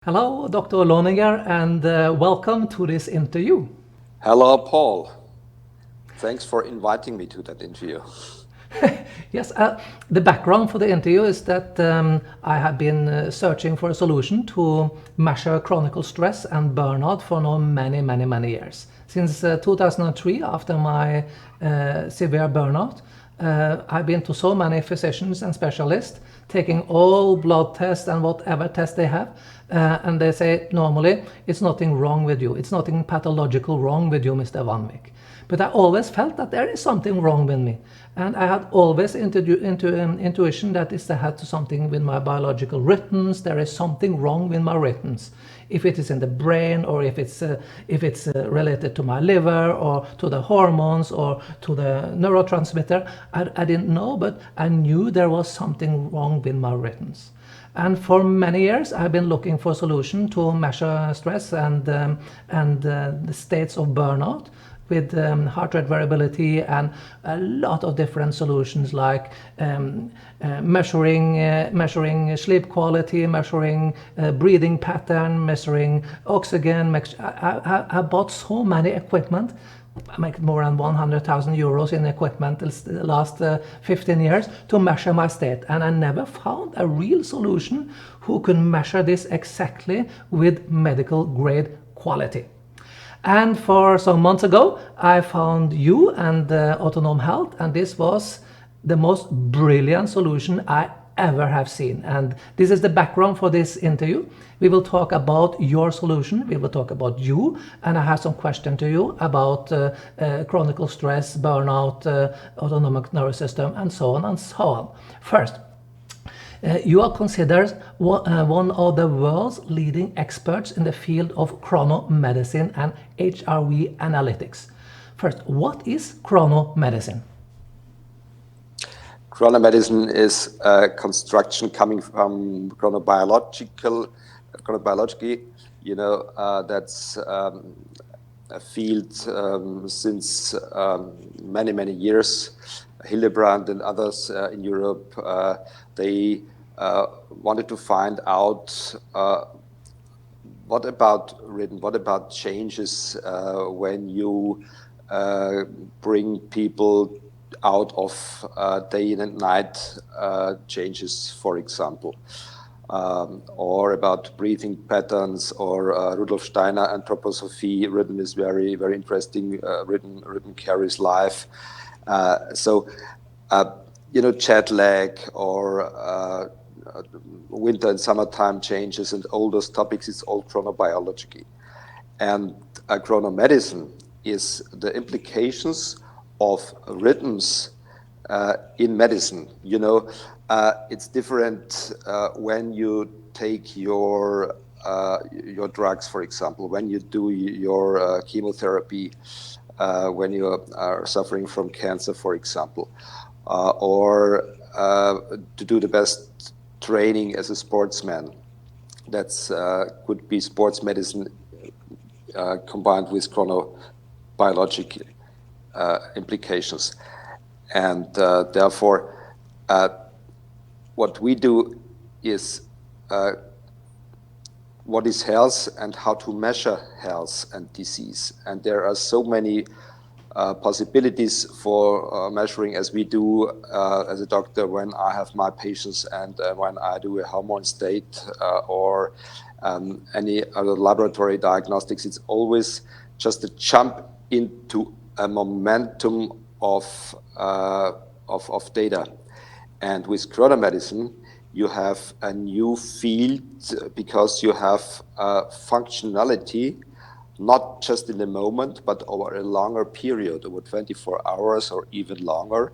Hello, Dr. Lohninger, and welcome to this interview. Hello, Paul. Thanks for inviting me to that interview. Yes, the background for the interview is that I have been searching for a solution to measure chronic stress and burnout for now many years. Since 2003, after my severe burnout, I've been to so many physicians and specialists, taking all blood tests and whatever tests they have, and they say normally it's nothing wrong with you. It's nothing pathological wrong with you, Mr. Vanvik. But I always felt that there is something wrong with me. And I had always intuition that it had something with my biological rhythms. There is something wrong with my rhythms. If it is in the brain, or if it's related to my liver, or to the hormones, or to the neurotransmitter, I didn't know, but I knew there was something wrong with my rhythms. And for many years, I've been looking for a solution to measure stress and the states of burnout with heart rate variability and a lot of different solutions, like measuring sleep quality, measuring breathing pattern, measuring oxygen. I bought so many equipment. I make more than 100,000 euros in equipment the last 15 years to measure my state, and I never found a real solution who can measure this exactly with medical grade quality. And for some months ago, I found you and Autonom Health, and this was the most brilliant solution I ever have seen. And this is the background for this interview. We will talk about your solution, we will talk about you, and I have some questions to you about chronic stress, burnout, autonomic nervous system, and so on and so on. First, you are considered one of the world's leading experts in the field of chrono medicine and HRV analytics. First, what is chrono medicine? Chrono Medicine is a construction coming from chronobiology. That's a field since many years. Hildebrand and others in Europe, they wanted to find out what about rhythm, what about changes when you bring people out of day and night changes, for example, or about breathing patterns, or Rudolf Steiner anthroposophy. Rhythm is very interesting. Rhythm carries life. Jet lag, or winter and summertime changes, and all those topics, it's all chronobiology. And chronomedicine is the implications of rhythms in medicine. It's different when you take your drugs, for example, when you do your chemotherapy, when you are suffering from cancer, for example, or to do the best training as a sportsman. That's could be sports medicine combined with chronobiological implications. And therefore, what we do is what is health and how to measure health and disease. And there are so many possibilities for measuring, as we do as a doctor when I have my patients, and when I do a hormone state or any other laboratory diagnostics. It's always just a jump into a momentum of data. And with chrono medicine, you have a new field because you have functionality, not just in the moment, but over a longer period, over 24 hours or even longer.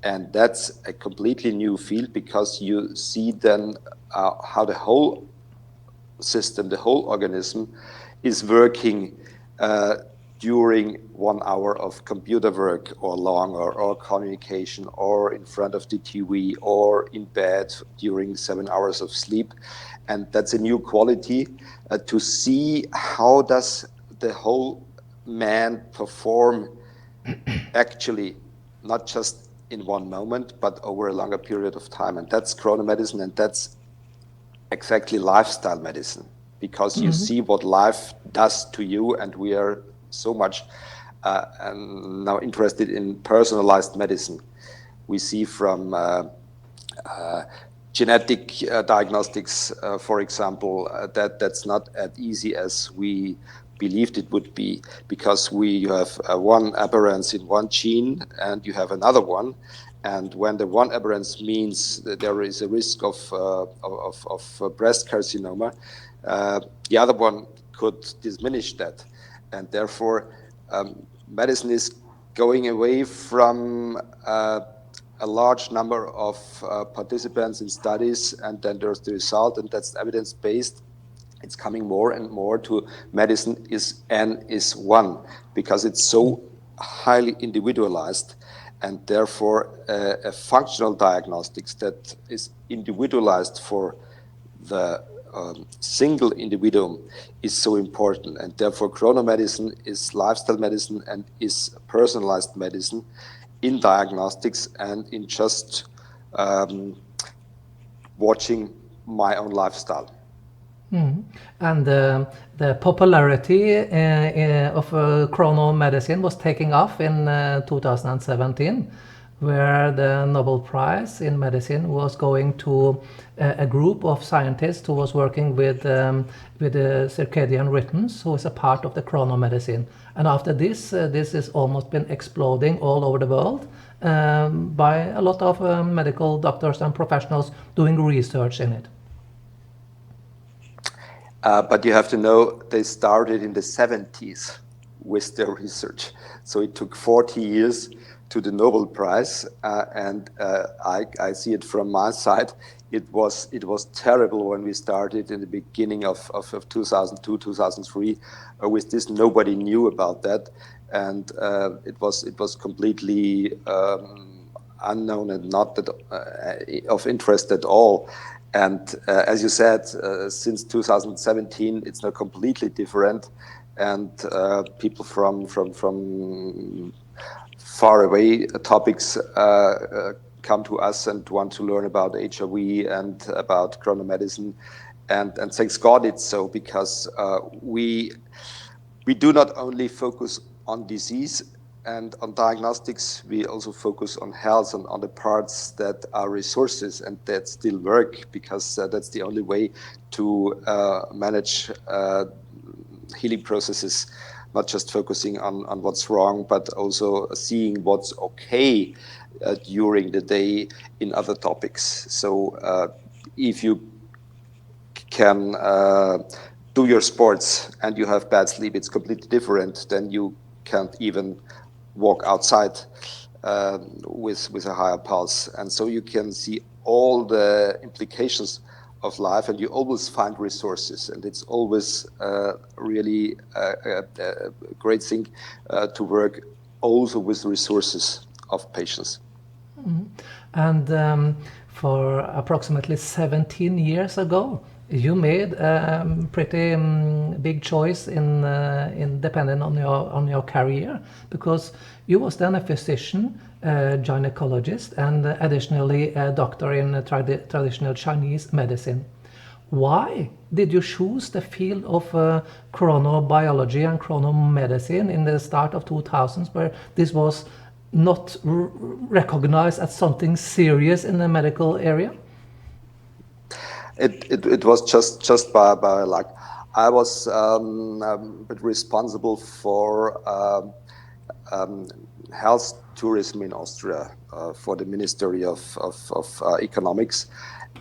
And that's a completely new field, because you see then how the whole system, the whole organism is working during 1 hour of computer work or longer, or communication, or in front of the TV, or in bed during 7 hours of sleep. And that's a new quality to see how does the whole man perform actually, not just in one moment, but over a longer period of time. And that's chronomedicine, and that's exactly lifestyle medicine. because you see what life does to you, and we are so much now interested in personalized medicine. We see from genetic diagnostics, for example, that's not as easy as we believed it would be, because you have one aberrance in one gene and you have another one, and when the one aberrance means that there is a risk of breast carcinoma, the other one could diminish that, and therefore medicine is going away from a large number of participants in studies, and then there's the result, and that's evidence-based. It's coming more and more to medicine is N is 1, because it's so highly individualized, and therefore a functional diagnostics that is individualized for the single individuum is so important, and therefore Chrono Medicine is lifestyle medicine and is personalized medicine in diagnostics and in just watching my own lifestyle. And the popularity of Chrono Medicine was taking off in 2017, where the Nobel Prize in Medicine was going to a group of scientists who was working with the circadian rhythms, who is a part of the Chrono Medicine. And after this has almost been exploding all over the world by a lot of medical doctors and professionals doing research in it. But you have to know, they started in the 70s with their research. So it took 40 years to the Nobel Prize, and I see it from my side. It was terrible when we started in the beginning of 2002, 2003. With this, nobody knew about that, and it was completely unknown and not that, of interest at all. And as you said, since 2017, it's now completely different, and people from far away topics come to us and want to learn about HIV and about Chrono Medicine, and thanks God it's so, because we do not only focus on disease and on diagnostics, we also focus on health and on the parts that are resources and that still work, because that's the only way to manage healing processes, not just focusing on what's wrong, but also seeing what's okay during the day in other topics. So if you can do your sports and you have bad sleep, it's completely different than you can't even walk outside with a higher pulse. And so you can see all the implications of life, and you always find resources, and it's always really a great thing to work also with resources of patients. And for approximately 17 years ago, you made a pretty big choice in depending on your career, because you was then a physician, gynaecologist, and additionally a doctor in traditional Chinese medicine. Why did you choose the field of chronobiology and chronomedicine in the start of 2000s, where this was not recognized as something serious in the medical area? It was just by luck. I was responsible for health tourism in Austria for the Ministry of Economics,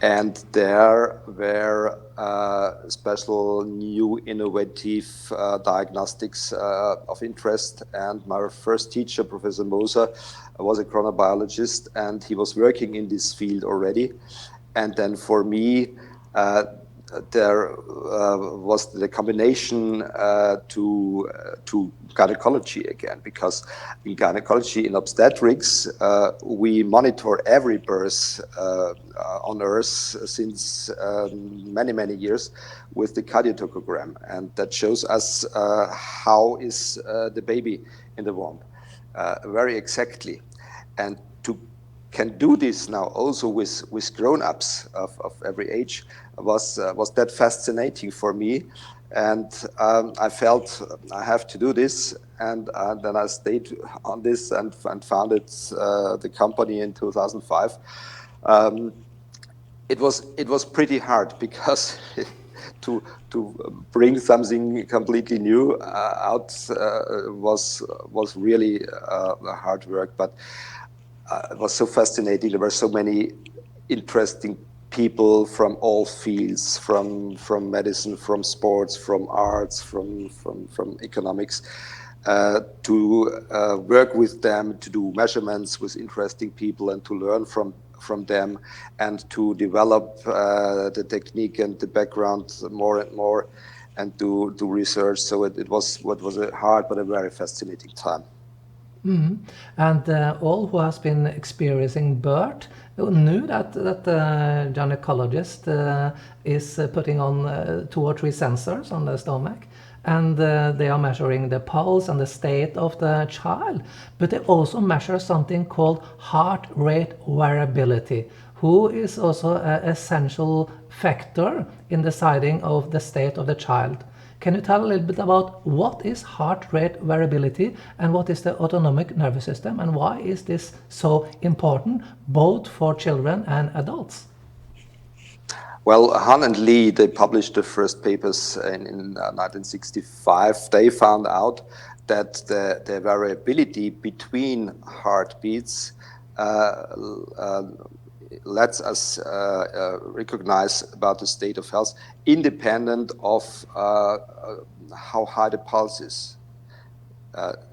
and there were special new innovative diagnostics of interest. And my first teacher, Professor Moser, was a chronobiologist, and he was working in this field already. And then for me, there was the combination to gynecology again, because in gynecology, in obstetrics, we monitor every birth on Earth since many years with the cardiotocogram, and that shows us how is the baby in the womb very exactly. And can do this now also with grown-ups of every age. was that fascinating for me. And I felt I have to do this, and then I stayed on this and founded the company in 2005. It was pretty hard because to bring something completely new out was really hard work, but it was so fascinating. There were so many interesting people from all fields, from medicine, from sports, from arts, from economics, to work with them, to do measurements with interesting people, and to learn from them, and to develop the technique and the background more and more, and do research. So it was a hard but a very fascinating time. Mm-hmm. And all who has been experiencing birth knew that the gynecologist is putting on 2 or 3 sensors on the stomach, and they are measuring the pulse and the state of the child, but they also measure something called heart rate variability, who is also an essential factor in deciding of the state of the child. Can you tell a little bit about what is heart rate variability and what is the autonomic nervous system, and why is this so important both for children and adults? Well, Han and Lee, they published the first papers in 1965. They found out that the variability between heartbeats lets us recognize about the state of health independent of how high the pulse is.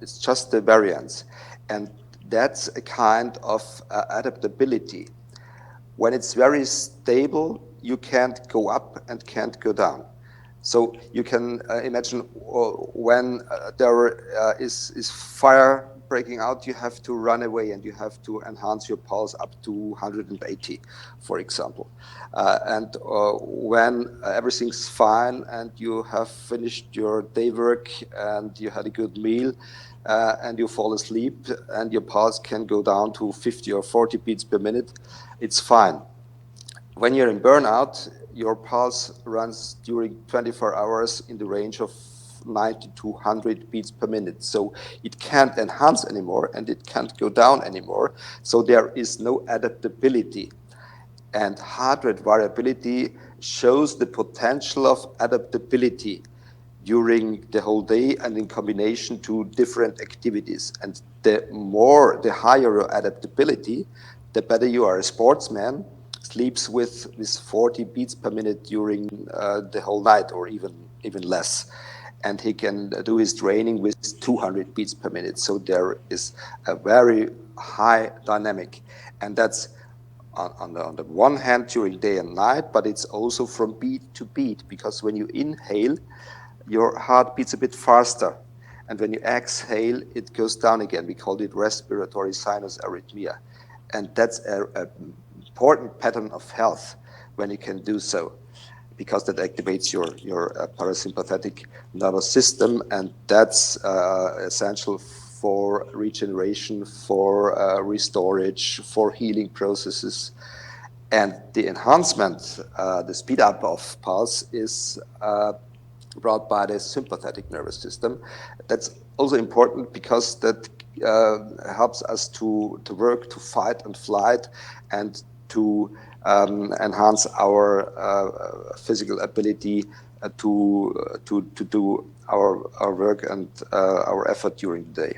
It's just the variance. And that's a kind of adaptability. When it's very stable, you can't go up and can't go down. So you can imagine when there is fire breaking out, you have to run away and you have to enhance your pulse up to 180, for example. And when everything's fine and you have finished your day work and you had a good meal and you fall asleep and your pulse can go down to 50 or 40 beats per minute, it's fine. When you're in burnout, your pulse runs during 24 hours in the range of 90 to 100 beats per minute. So it can't enhance anymore and it can't go down anymore. So there is no adaptability. And heart rate variability shows the potential of adaptability during the whole day and in combination to different activities. And the higher your adaptability, the better you are. A sportsman sleeps with 40 beats per minute during the whole night, or even less. And he can do his training with 200 beats per minute. So there is a very high dynamic. And that's on the one hand during day and night, but it's also from beat to beat, because when you inhale, your heart beats a bit faster. And when you exhale, it goes down again. We call it respiratory sinus arrhythmia. And that's an important pattern of health when you can do so, because that activates your parasympathetic nervous system, and that's essential for regeneration, for restorage, for healing processes. And the enhancement, the speed up of pulse is brought by the sympathetic nervous system. That's also important because that helps us to work, to fight and flight, and to enhance our physical ability to do our work and our effort during the day.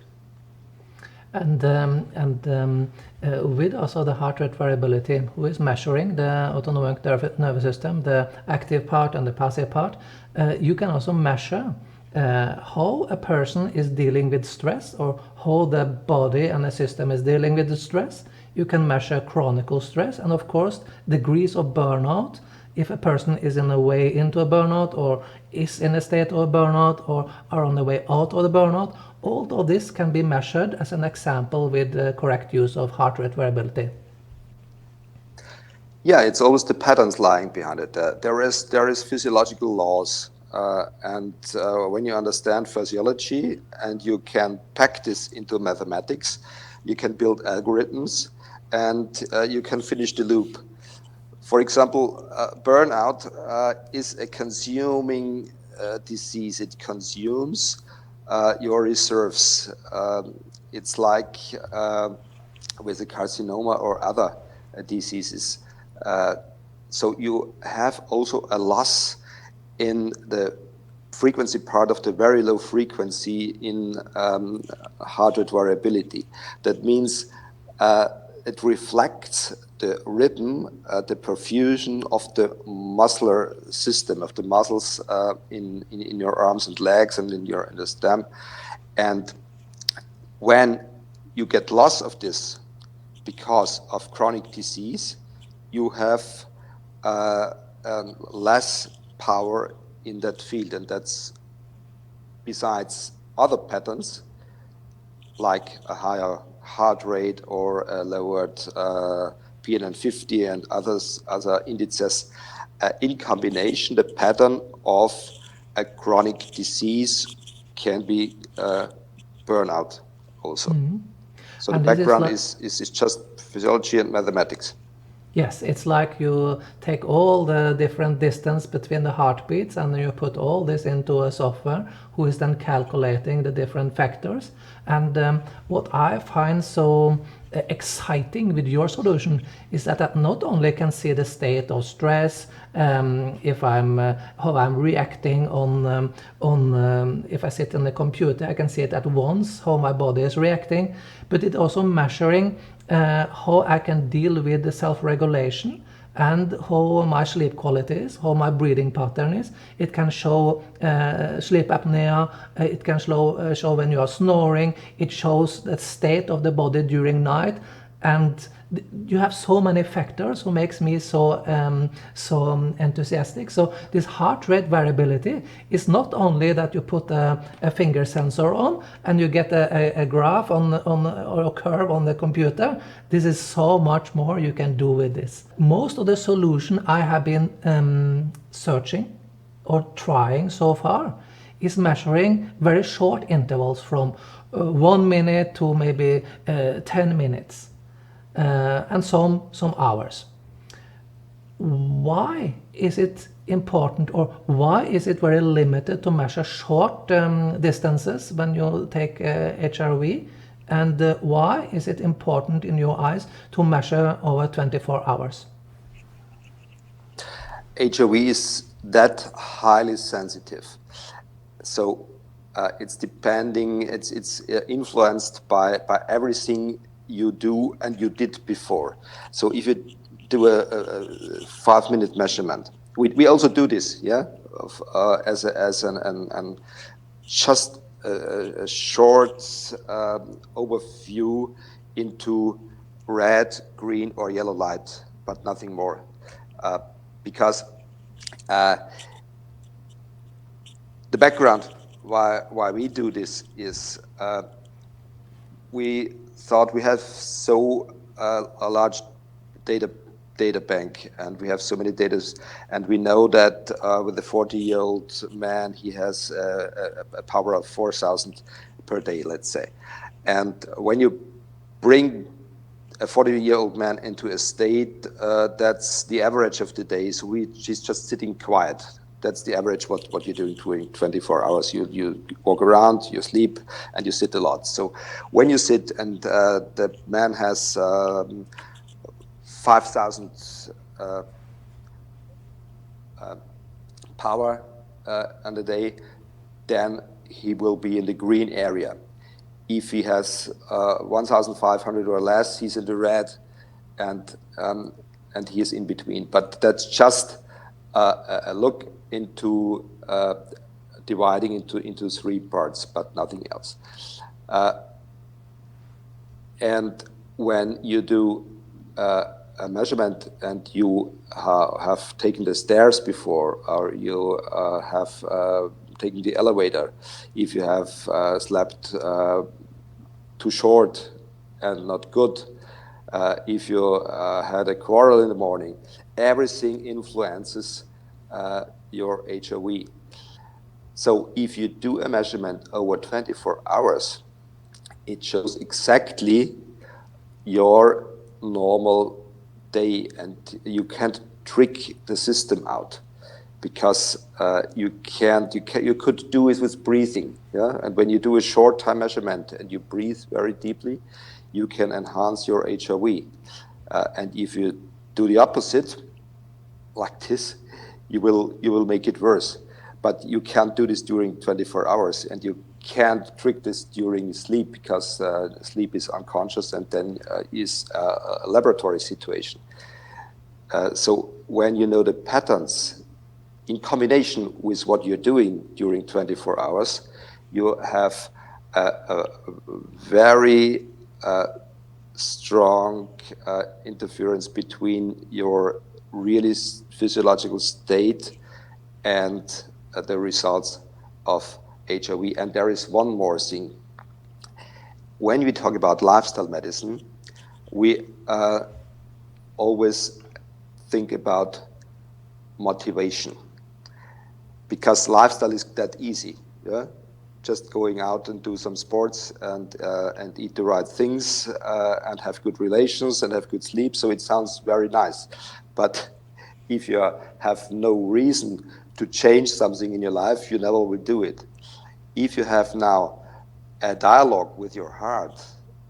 And with also the heart rate variability, who is measuring the autonomic nervous system, the active part and the passive part, you can also measure how a person is dealing with stress, or how the body and the system is dealing with the stress. You can measure chronic stress and, of course, degrees of burnout. If a person is in a way into a burnout, or is in a state of a burnout, or are on the way out of the burnout, all of this can be measured as an example with the correct use of heart rate variability. Yeah, it's always the patterns lying behind it. There is physiological laws, and when you understand physiology and you can pack this into mathematics, you can build algorithms, and you can finish the loop. For example, burnout is a consuming disease. It consumes your reserves. It's like with a carcinoma or other diseases. So you have also a loss in the frequency part of the very low frequency in heart rate variability. That means it reflects the rhythm, the perfusion of the muscular system, of the muscles in your arms and legs and in the stem. And when you get loss of this because of chronic disease, you have less power in that field, and that's besides other patterns like a higher heart rate or a lowered PNN50 and other indices. In combination, the pattern of a chronic disease can be burnout also. Mm-hmm. So and the background is just physiology and mathematics. Yes, it's like you take all the different distance between the heartbeats and you put all this into a software who is then calculating the different factors. And what I find so exciting with your solution is that I not only can see the state of stress, if I'm how I'm reacting on if I sit in the computer, I can see it at once how my body is reacting, but it also measuring how I can deal with the self-regulation and how my sleep quality is, how my breathing pattern is. It can show sleep apnea, it can show when you are snoring, it shows the state of the body during night, and you have so many factors who makes me so enthusiastic. So this heart rate variability is not only that you put a finger sensor on and you get a graph on or a curve on the computer. This is so much more you can do with this. Most of the solution I have been searching or trying so far is measuring very short intervals from 1 minute to maybe 10 minutes. And some hours. Why is it important, or why is it very limited to measure short distances when you take HRV, and why is it important in your eyes to measure over 24 hours? HRV is that highly sensitive, so it's depending, it's influenced by everything you do and you did before. So if you do a 5-minute measurement, we also do this, yeah, as an just a short overview into red, green, or yellow light, but nothing more, because the background why we do this is we thought we have so a large data bank, and we have so many data, and we know that with the 40-year-old man, he has a power of 4,000 per day, let's say. And when you bring a 40-year-old man into a state, that's the average of the day, so he's just sitting quiet. That's the average what you're doing during 24 hours. You walk around, you sleep, and you sit a lot. So when you sit and the man has 5,000 power on the day, then he will be in the green area. If he has 1,500 or less, he's in the red, and he is in between. But that's just a look into dividing into 3 parts, but nothing else. And when you do a measurement and you have taken the stairs before, or you have taken the elevator, if you have slept too short and not good, if you had a quarrel in the morning, everything influences your HRV. So if you do a measurement over 24 hours, it shows exactly your normal day, and you can't trick the system out, because you could do it with breathing, yeah. And when you do a short time measurement and you breathe very deeply, you can enhance your HRV. And if you do the opposite, like this, you will make it worse. But you can't do this during 24 hours, and you can't trick this during sleep, because sleep is unconscious and then is a laboratory situation. So when you know the patterns in combination with what you're doing during 24 hours, you have a very strong interference between your really physiological state and the results of HRV. And there is one more thing. When we talk about lifestyle medicine, we always think about motivation, because lifestyle is that easy, yeah? Just going out and do some sports and eat the right things and have good relations and have good sleep. So it sounds very nice. But if you have no reason to change something in your life, you never will do it. If you have now a dialogue with your heart,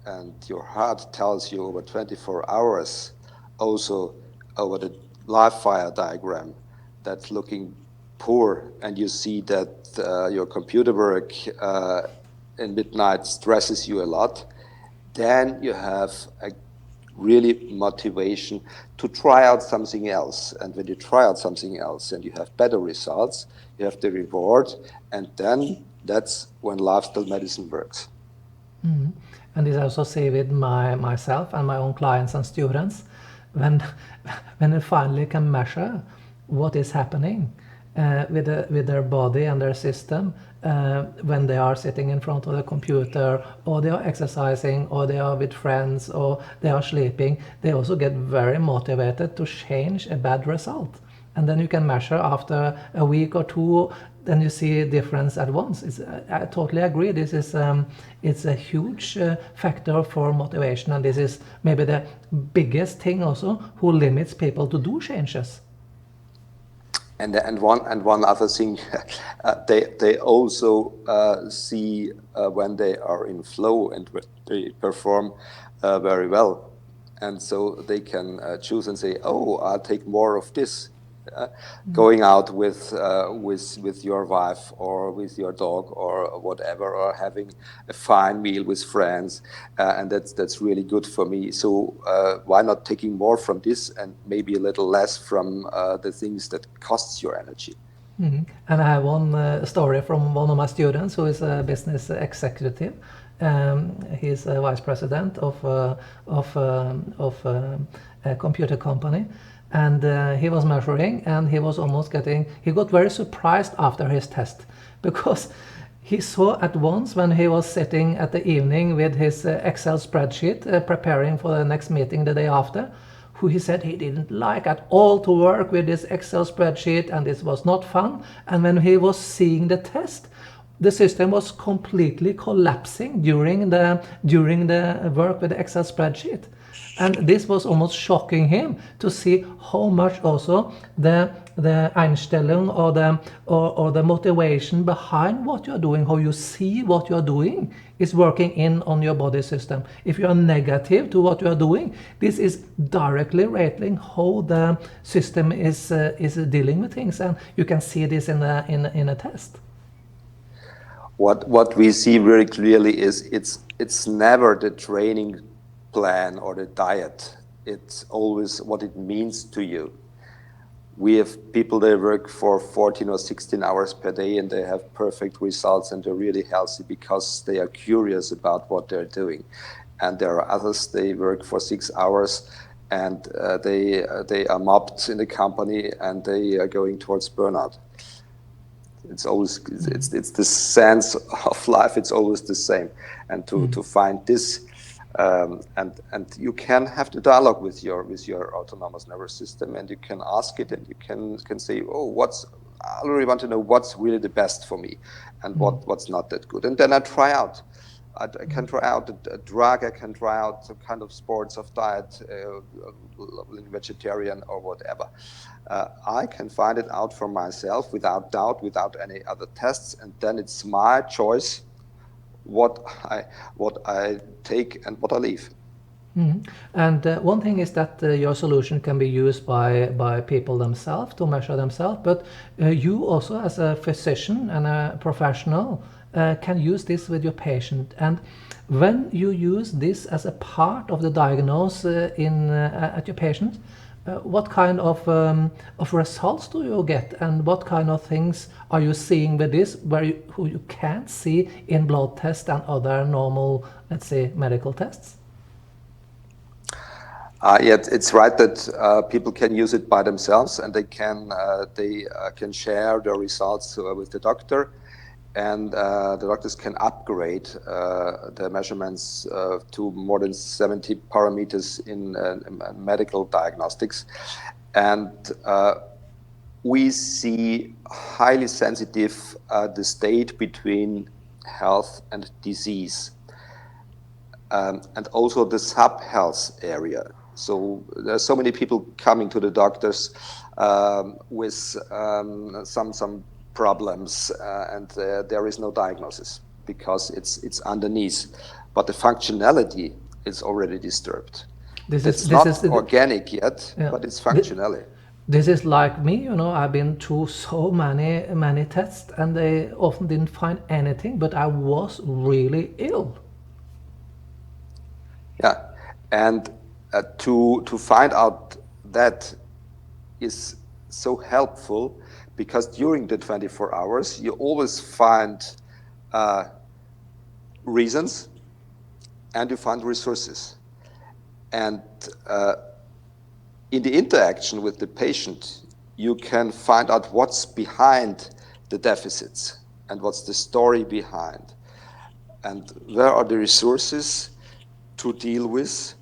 and your heart tells you over 24 hours, also over the Lifefire diagram, that's looking poor, and you see that your computer work in midnight stresses you a lot, then you have a really motivation to try out something else. And when you try out something else and you have better results, you have the reward, and then that's when lifestyle medicine works. Mm-hmm. And this I also say with myself and my own clients and students, when you finally can measure what is happening with their body and their system when they are sitting in front of the computer, or they are exercising, or they are with friends, or they are sleeping, they also get very motivated to change a bad result. And then you can measure after a week or two, then you see a difference at once. I totally agree. This is it's a huge factor for motivation, and this is maybe the biggest thing also who limits people to do changes. And one other thing, they also see when they are in flow and they perform very well, and so they can choose and say, "Oh, I'll take more of this." Going out with your wife or with your dog or whatever, or having a fine meal with friends, and that's really good for me. So why not taking more from this and maybe a little less from the things that costs your energy? Mm-hmm. And I have one story from one of my students who is a business executive. He's a vice president of a computer company. And he was measuring, and he got very surprised after his test, because he saw at once, when he was sitting at the evening with his Excel spreadsheet preparing for the next meeting the day after, who he said he didn't like at all to work with this Excel spreadsheet, and this was not fun. And when he was seeing the test, the system was completely collapsing during the work with the Excel spreadsheet. And this was almost shocking him to see how much also the Einstellung or the motivation behind what you're doing, how you see what you're doing, is working in on your body system. If you are negative to what you are doing, this is directly rating how the system is dealing with things, and you can see this in a test. What we see very clearly is it's never the training plan or the diet. It's always what it means to you. We have people that work for 14 or 16 hours per day, and they have perfect results, and they're really healthy because they are curious about what they're doing. And there are others, they work for 6 hours, and they are mobbed in the company, and they are going towards burnout. It's always it's the sense of life. It's always the same, and to find this. And you can have the dialogue with your autonomous nervous system, and you can ask it, and you can say, oh, I really want to know what's really the best for me, and what's not that good, and then I try out. I can try out a drug, I can try out some kind of sports of diet, vegetarian or whatever. I can find it out for myself without doubt, without any other tests, and then it's my choice what I take and what I leave. And one thing is that your solution can be used by people themselves to measure themselves, but you also as a physician and a professional can use this with your patient. And when you use this as a part of the diagnosis at your patient, what kind of results do you get, and what kind of things are you seeing with this who you can't see in blood tests and other normal, let's say, medical tests? Yeah, it's right that people can use it by themselves, and they can share their results with the doctor, and the doctors can upgrade the measurements to more than 70 parameters in medical diagnostics, and we see highly sensitive the state between health and disease, and also the sub-health area. So there's so many people coming to the doctors with some problems, and there is no diagnosis because it's underneath. But the functionality is already disturbed. It's not organic yet, yeah, but it's functionally. This is like me, you know, I've been through so many tests, and they often didn't find anything, but I was really ill. Yeah, and to find out that is so helpful, because during the 24 hours you always find reasons and you find resources, and in the interaction with the patient you can find out what's behind the deficits and what's the story behind, and where are the resources to deal with,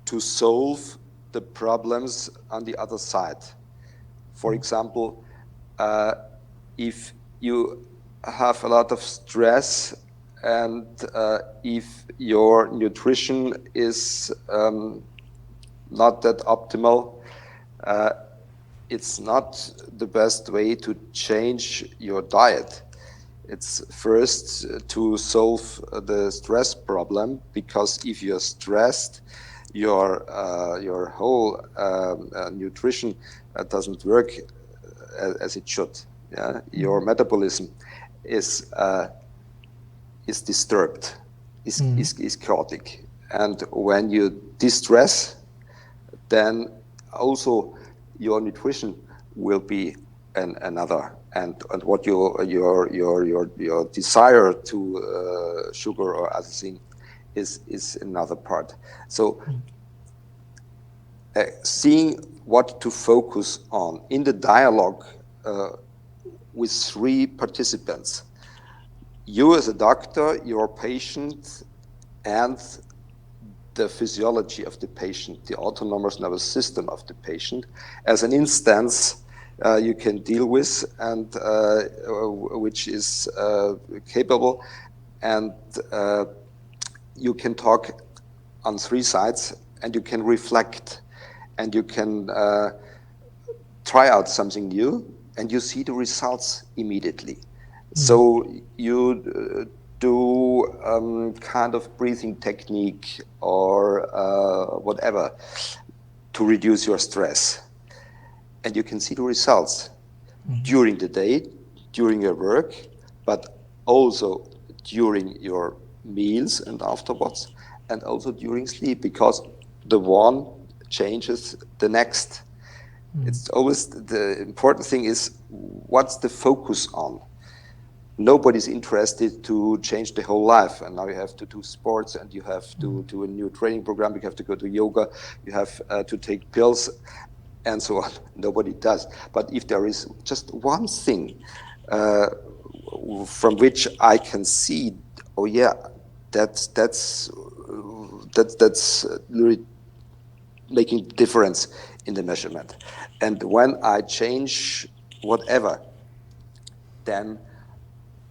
to solve the problems on the other side. For example, if you have a lot of stress and if your nutrition is not that optimal, it's not the best way to change your diet. It's first to solve the stress problem, because if you're stressed, your whole nutrition doesn't work as it should. Yeah? Your metabolism is disturbed, is chaotic, and when you distress, then also your nutrition will be another, and what your desire to sugar or other thing is another part. So seeing what to focus on in the dialogue with three participants: you as a doctor, your patient, and the physiology of the patient, the autonomous nervous system of the patient, as an instance you can deal with, and which is capable, and you can talk on three sides, and you can reflect, and you can try out something new, and you see the results immediately. So you do kind of breathing technique or whatever to reduce your stress, and you can see the results during the day, during your work, but also during your meals and afterwards, and also during sleep, because the one changes the next. It's always the important thing is what's the focus on. Nobody's interested to change the whole life, and now you have to do sports, and you have to do a new training program, you have to go to yoga, you have to take pills, and so on. Nobody does. But if there is just one thing from which I can see, oh yeah, that's really making difference in the measurement. And when I change whatever, then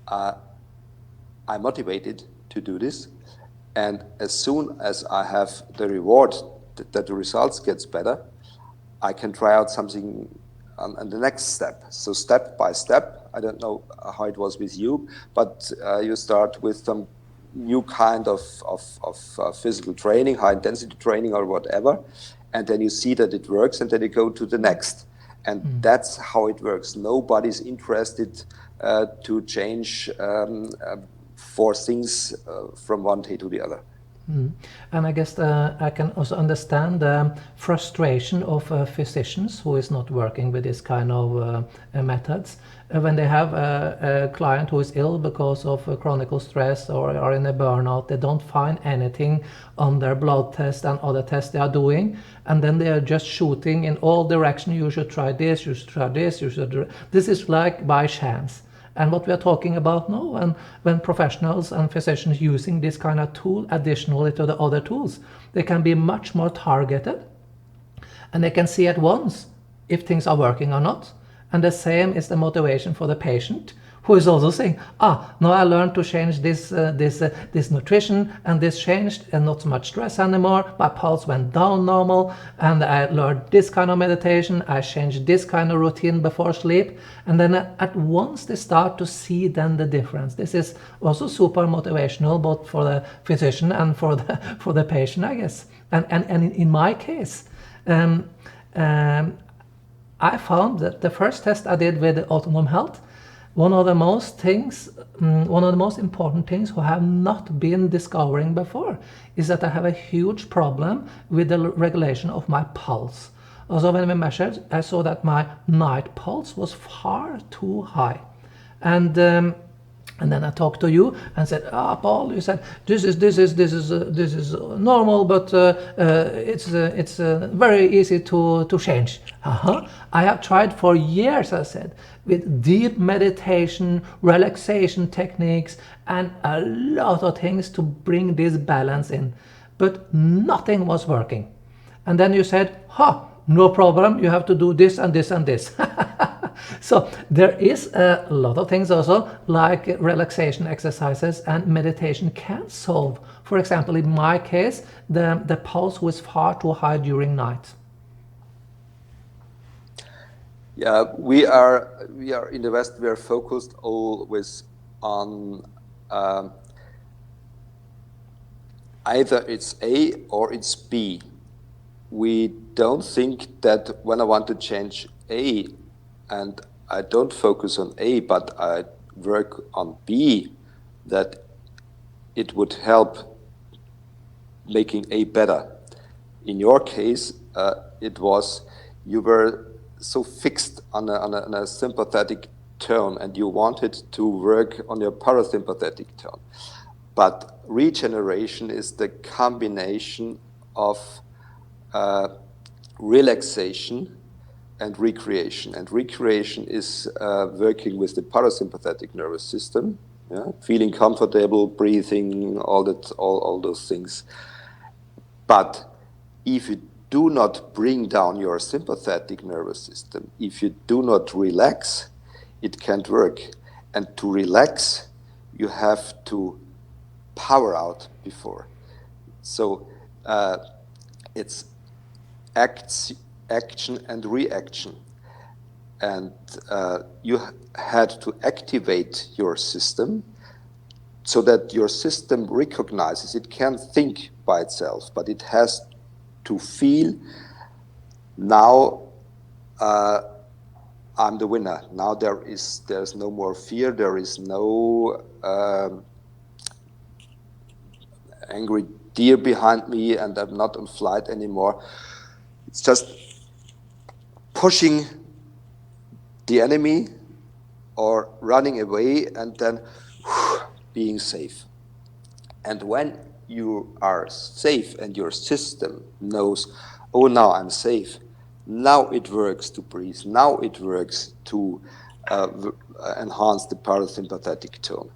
I'm motivated to do this. And as soon as I have the reward that the results gets better, I can try out something on the next step. So step by step, I don't know how it was with you, but you start with some new kind of physical training, high intensity training or whatever, and then you see that it works, and then you go to the next. And that's how it works. Nobody's interested to change for things from one day to the other. And I guess I can also understand the frustration of physicians who is not working with this kind of methods. When they have a client who is ill because of chronic stress or are in a burnout, they don't find anything on their blood test and other tests they are doing, and then they are just shooting in all directions. You should try this, you should try this, you should do... This is like by chance. And what we are talking about now, and when professionals and physicians using this kind of tool additionally to the other tools, they can be much more targeted, and they can see at once if things are working or not. And the same is the motivation for the patient, who is also saying, now I learned to change this nutrition, and this changed, and not so much stress anymore, my pulse went down normal, and I learned this kind of meditation, I changed this kind of routine before sleep, and then at once they start to see then the difference. This is also super motivational, both for the physician and for the patient, I guess. And in my case, I found that the first test I did with Autonom Health, one of the most important things who have not been discovering before is that I have a huge problem with the regulation of my pulse. Also, when we measured, I saw that my night pulse was far too high. And then I talked to you and said, Paul, you said this is normal, but it's very easy to change. I have tried for years, I said, with deep meditation, relaxation techniques, and a lot of things to bring this balance in, but nothing was working. And then you said, no problem, you have to do this and this and this. So there is a lot of things also, like relaxation exercises and meditation can solve. For example, in my case, the pulse was far too high during night. Yeah, we are in the West, we are focused always on either it's A or it's B. We don't think that when I want to change A, and I don't focus on A, but I work on B, that it would help making A better. In your case, it was you were so fixed on a sympathetic tone, and you wanted to work on your parasympathetic tone. But regeneration is the combination of relaxation and recreation. And recreation is working with the parasympathetic nervous system, feeling comfortable, breathing, all those things. But if you do not bring down your sympathetic nervous system, if you do not relax, it can't work. And to relax, you have to power out before. So it's action and reaction. And you had to activate your system so that your system recognizes it can't think by itself, but it has to feel, now I'm the winner. Now there's no more fear, there is no angry deer behind me, and I'm not on flight anymore. It's just pushing the enemy or running away and then being safe. And when you are safe and your system knows, oh, now I'm safe, now it works to breathe, now it works to enhance the parasympathetic tone.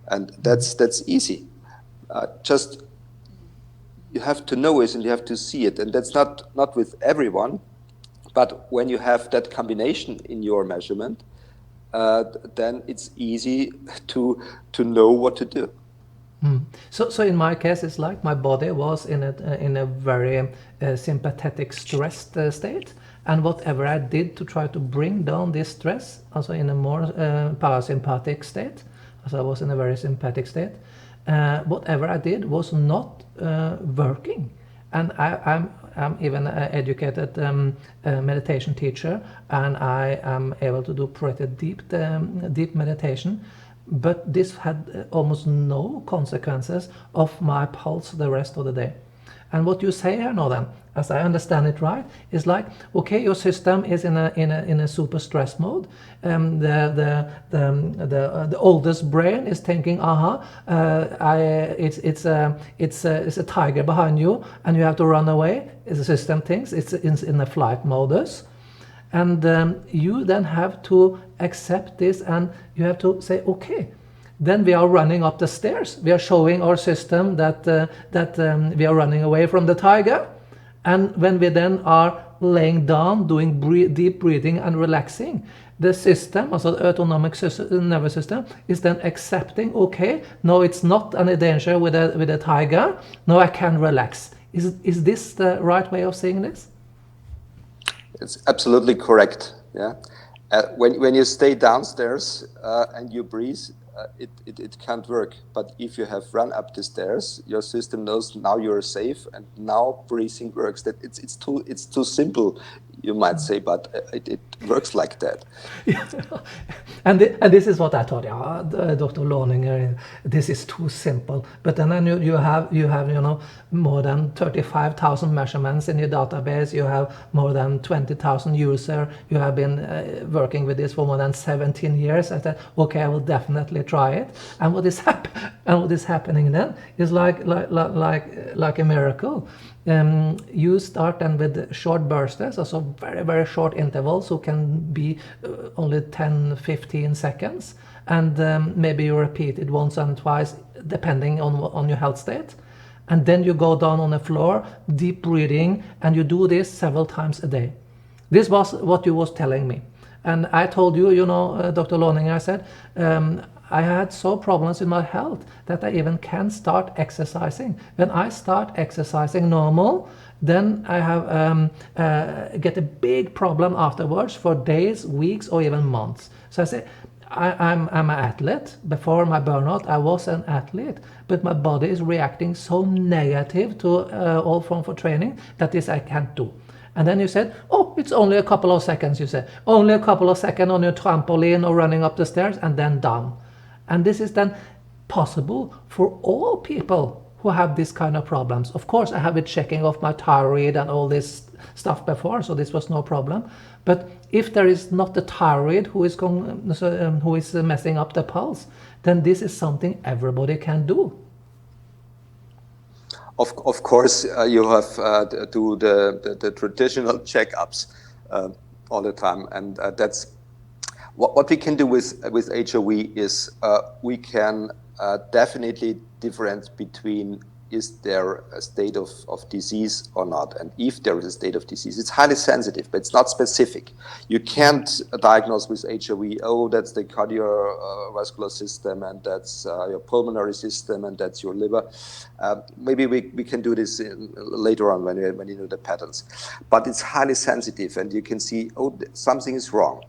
And that's easy. Just you have to know it and you have to see it. And that's not with everyone, but when you have that combination in your measurement, then it's easy to know what to do. So in my case, it's like my body was in a very sympathetic stressed state, and whatever I did to try to bring down this stress, also in a more parasympathetic state, as I was in a very sympathetic state, whatever I did was not working. And I'm even an educated meditation teacher, and I am able to do pretty deep meditation. But this had almost no consequences of my pulse the rest of the day. And what you say here now then, as I understand it right, is like, okay, your system is in a super stress mode. The oldest brain is thinking, it's a tiger behind you, and you have to run away. The system thinks it's in a flight modus. And you then have to accept this, and you have to say, okay, then we are running up the stairs. We are showing our system that we are running away from the tiger. And when we then are laying down, doing deep breathing and relaxing, the system, also the autonomic nervous system, is then accepting, okay, no, it's not any danger with a tiger. No, I can relax. Is this the right way of seeing this? It's absolutely correct. Yeah, when you stay downstairs and you breathe, it can't work. But if you have run up the stairs, your system knows now you're safe, and now breathing works. That it's too simple, you might say, but it works like that. Yeah. And this is what I thought. Yeah, Dr. Lohninger, this is too simple. But then you have more than 35,000 measurements in your database. You have more than 20,000 users. You have been working with this for more than 17 years. I said, okay, I will definitely try it. And what is happening then is like a miracle. You start then with short bursts, also very, very short intervals, who can be only 10, 15 seconds. And maybe you repeat it once and twice, depending on your health state. And then you go down on the floor, deep breathing, and you do this several times a day. This was what you was telling me. And I told you, Dr. Lohninger, I said, I had so problems with my health that I even can't start exercising. When I start exercising normal, then I have get a big problem afterwards for days, weeks, or even months. So I say, I'm an athlete. Before my burnout, I was an athlete, but my body is reacting so negative to all form of training that this I can't do. And then you said, oh, it's only a couple of seconds, you said. Only a couple of seconds on your trampoline or running up the stairs, and then done. And this is then possible for all people who have this kind of problems. Of course, I have been checking off my thyroid and all this stuff before, so this was no problem. But if there is not the thyroid who is messing up the pulse, then this is something everybody can do. Of course, you have to do the traditional checkups all the time, and that's what we can do with HRV is we can definitely differentiate between is there a state of disease or not, and if there is a state of disease. It's highly sensitive, but it's not specific. You can't diagnose with HRV, oh, that's the cardiovascular system, and that's your pulmonary system, and that's your liver. Maybe we can do this later on when you know the patterns. But it's highly sensitive, and you can see, oh, something is wrong.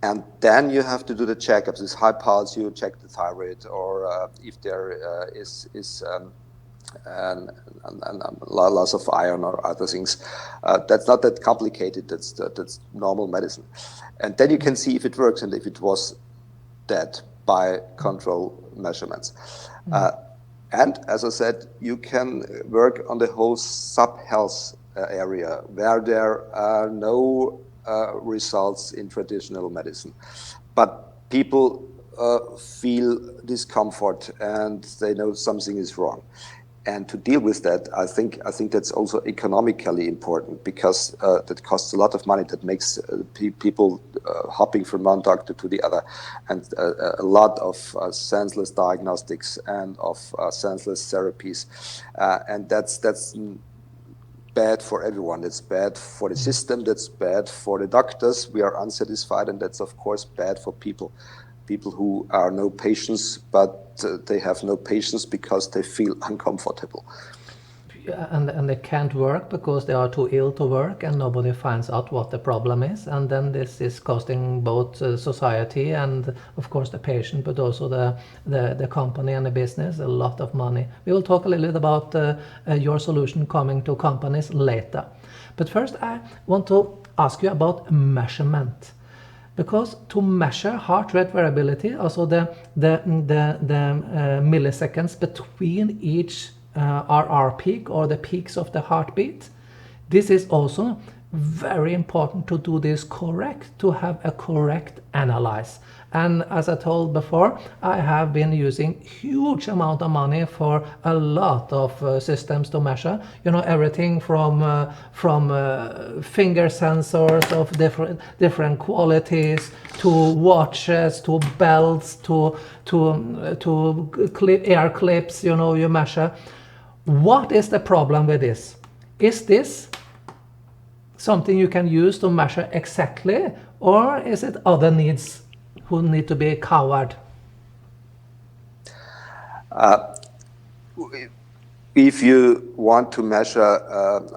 And then you have to do the checkups. This high pulse, you check the thyroid, or if there is and loss of iron or other things. That's not that complicated. That's normal medicine. And then you can see if it works and if it was dead by control measurements. And as I said, you can work on the whole sub-health area where there are no results in traditional medicine. But people feel discomfort and they know something is wrong. And to deal with that, I think that's also economically important, because that costs a lot of money. That makes people hopping from one doctor to the other, and a lot of senseless diagnostics and of senseless therapies, and that's bad for everyone. That's bad for the system. That's bad for the doctors. We are unsatisfied, and that's of course bad for people. people who are no patients, but they have no patients because they feel uncomfortable. And they can't work because they are too ill to work, and nobody finds out what the problem is, and then this is costing both society and of course the patient, but also the company and the business a lot of money. We will talk a little bit about your solution coming to companies later, but first I want to ask you about measurement, because to measure heart rate variability, also the milliseconds between each RR peak or the peaks of the heartbeat, this is also very important to do this correct, to have a correct analyze. And as I told before, I have been using huge amount of money for a lot of systems to measure, you know, everything from finger sensors of different qualities, to watches, to belts, to air clips, you know, you measure. What is the problem with this? Is this something you can use to measure exactly, or is it other needs who need to be covered? If you want to measure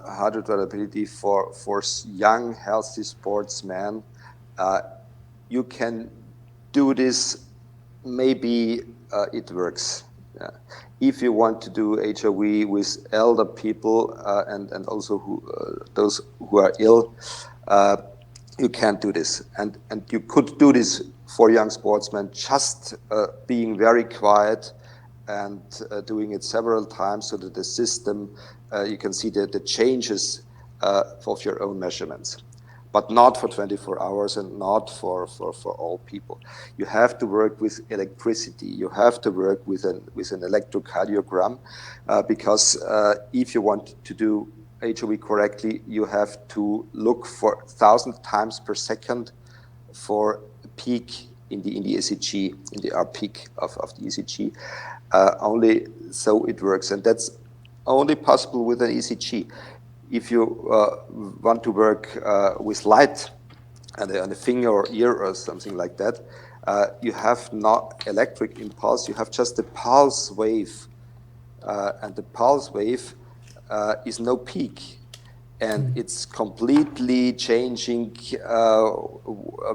heart rate variability for young, healthy sportsmen, you can do this. Maybe it works. If you want to do HRV with elder people and also those who are ill, you can't do this. And you could do this for young sportsmen, just being very quiet and doing it several times so that the system, you can see the changes of your own measurements. But not for 24 hours and not for all people. You have to work with electricity. You have to work with an electrocardiogram because if you want to do HRV correctly, you have to look for 1,000 times per second for a peak in the ECG, in the R peak of the ECG. Only so it works, and that's only possible with an ECG. If you want to work with light on the finger or ear or something like that, you have not electric impulse, you have just a pulse wave. And the pulse wave is no peak. And it's completely changing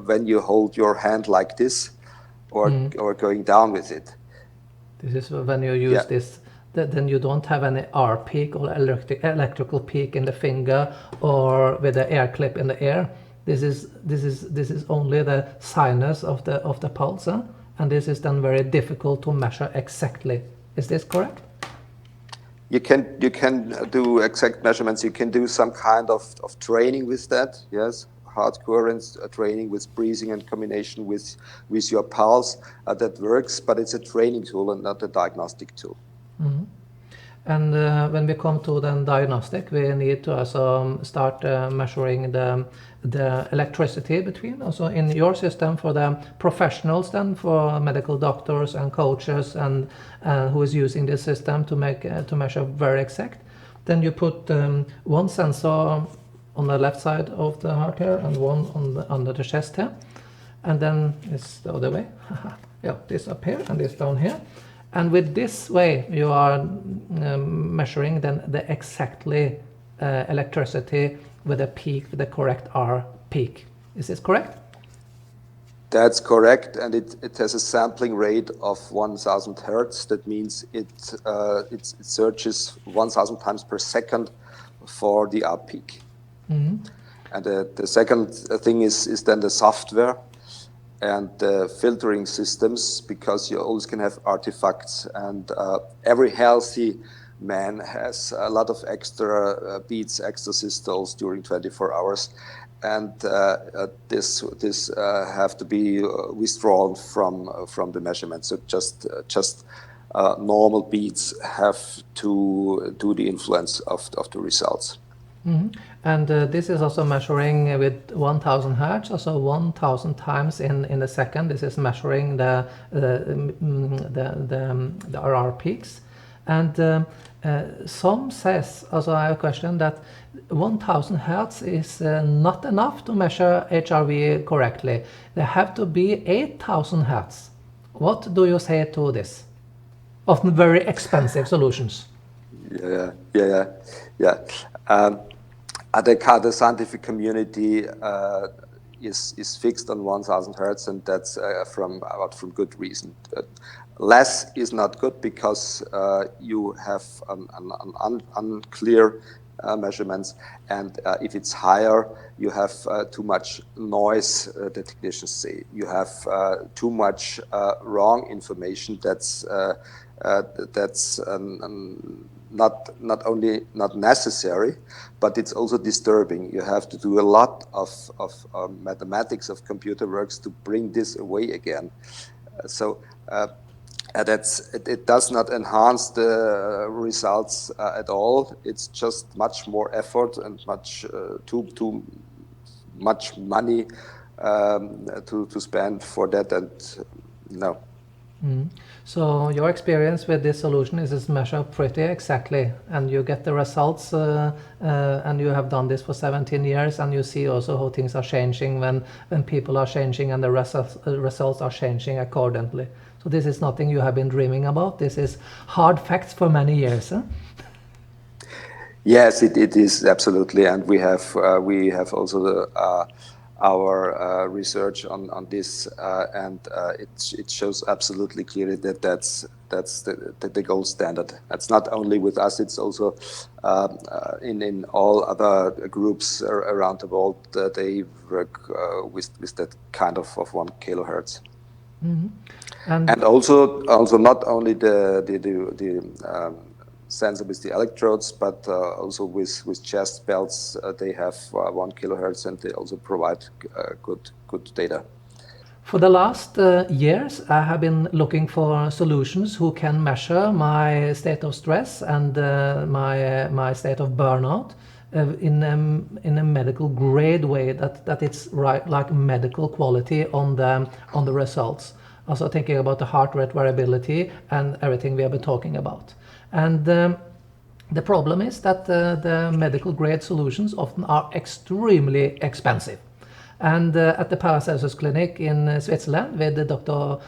when you hold your hand like this or going down with it. This is when you use this. Then you don't have any R peak or electrical peak in the finger or with the air clip in the ear. This is only the sinus of the pulse, and this is then very difficult to measure exactly. Is this correct? You can do exact measurements. You can do some kind of training with that. Yes, heart coherence training with breathing and combination with your pulse. That works, but it's a training tool and not a diagnostic tool. Mm-hmm. And when we come to the diagnostic, we need to also start measuring the electricity between. Also in your system for the professionals, then for medical doctors and coaches and who is using this system to measure very exact. Then you put one sensor on the left side of the heart here and one under the chest here, and then it's the other way. Yeah, this up here and this down here. And with this way, you are measuring then the exactly electricity with a peak, with the correct R peak. Is this correct? That's correct, and it has a sampling rate of 1,000 hertz. That means it searches 1,000 times per second for the R peak. Mm-hmm. And the second thing is then the software and the filtering systems, because you always can have artifacts, and every healthy man has a lot of extra beats, extra systoles during 24 hours, and this have to be withdrawn from the measurement. So just normal beats have to do the influence of the results. Mm-hmm. And this is also measuring with 1,000 hertz, also 1,000 times in a second. This is measuring the RR peaks. And some says, also I have a question, that 1000 hertz is not enough to measure HRV correctly. There have to be 8000 hertz. What do you say to this? Often very expensive solutions. Yeah. The scientific community is fixed on 1000 hertz, and that's from good reason. Less is not good because you have an unclear measurements, and if it's higher, you have too much noise. The technicians say you have too much wrong information. That's not only not necessary, but it's also disturbing. You have to do a lot of mathematics, of computer works to bring this away again. It does not enhance the results at all. It's just much more effort and too much money to spend for that, and no. So your experience with this solution is it's measured pretty exactly, and you get the results, and you have done this for 17 years, and you see also how things are changing when people are changing and the results are changing accordingly. So this is nothing you have been dreaming about. This is hard facts for many years. Huh? Yes, it is absolutely, and we have also our research on this, and it shows absolutely clearly that that's the gold standard. That's not only with us; it's also in all other groups around the world. They work with that kind of 1 kilohertz. Mm-hmm. And also not only the sensor with the electrodes, but also with chest belts. They have 1 kilohertz, and they also provide good data. For the last years, I have been looking for solutions who can measure my state of stress and my state of burnout in a medical grade way, that it's right, like medical quality on the results. Also thinking about the heart rate variability and everything we have been talking about. And the problem is that the medical grade solutions often are extremely expensive. And at the Paracelsus Clinic in Switzerland with Dr.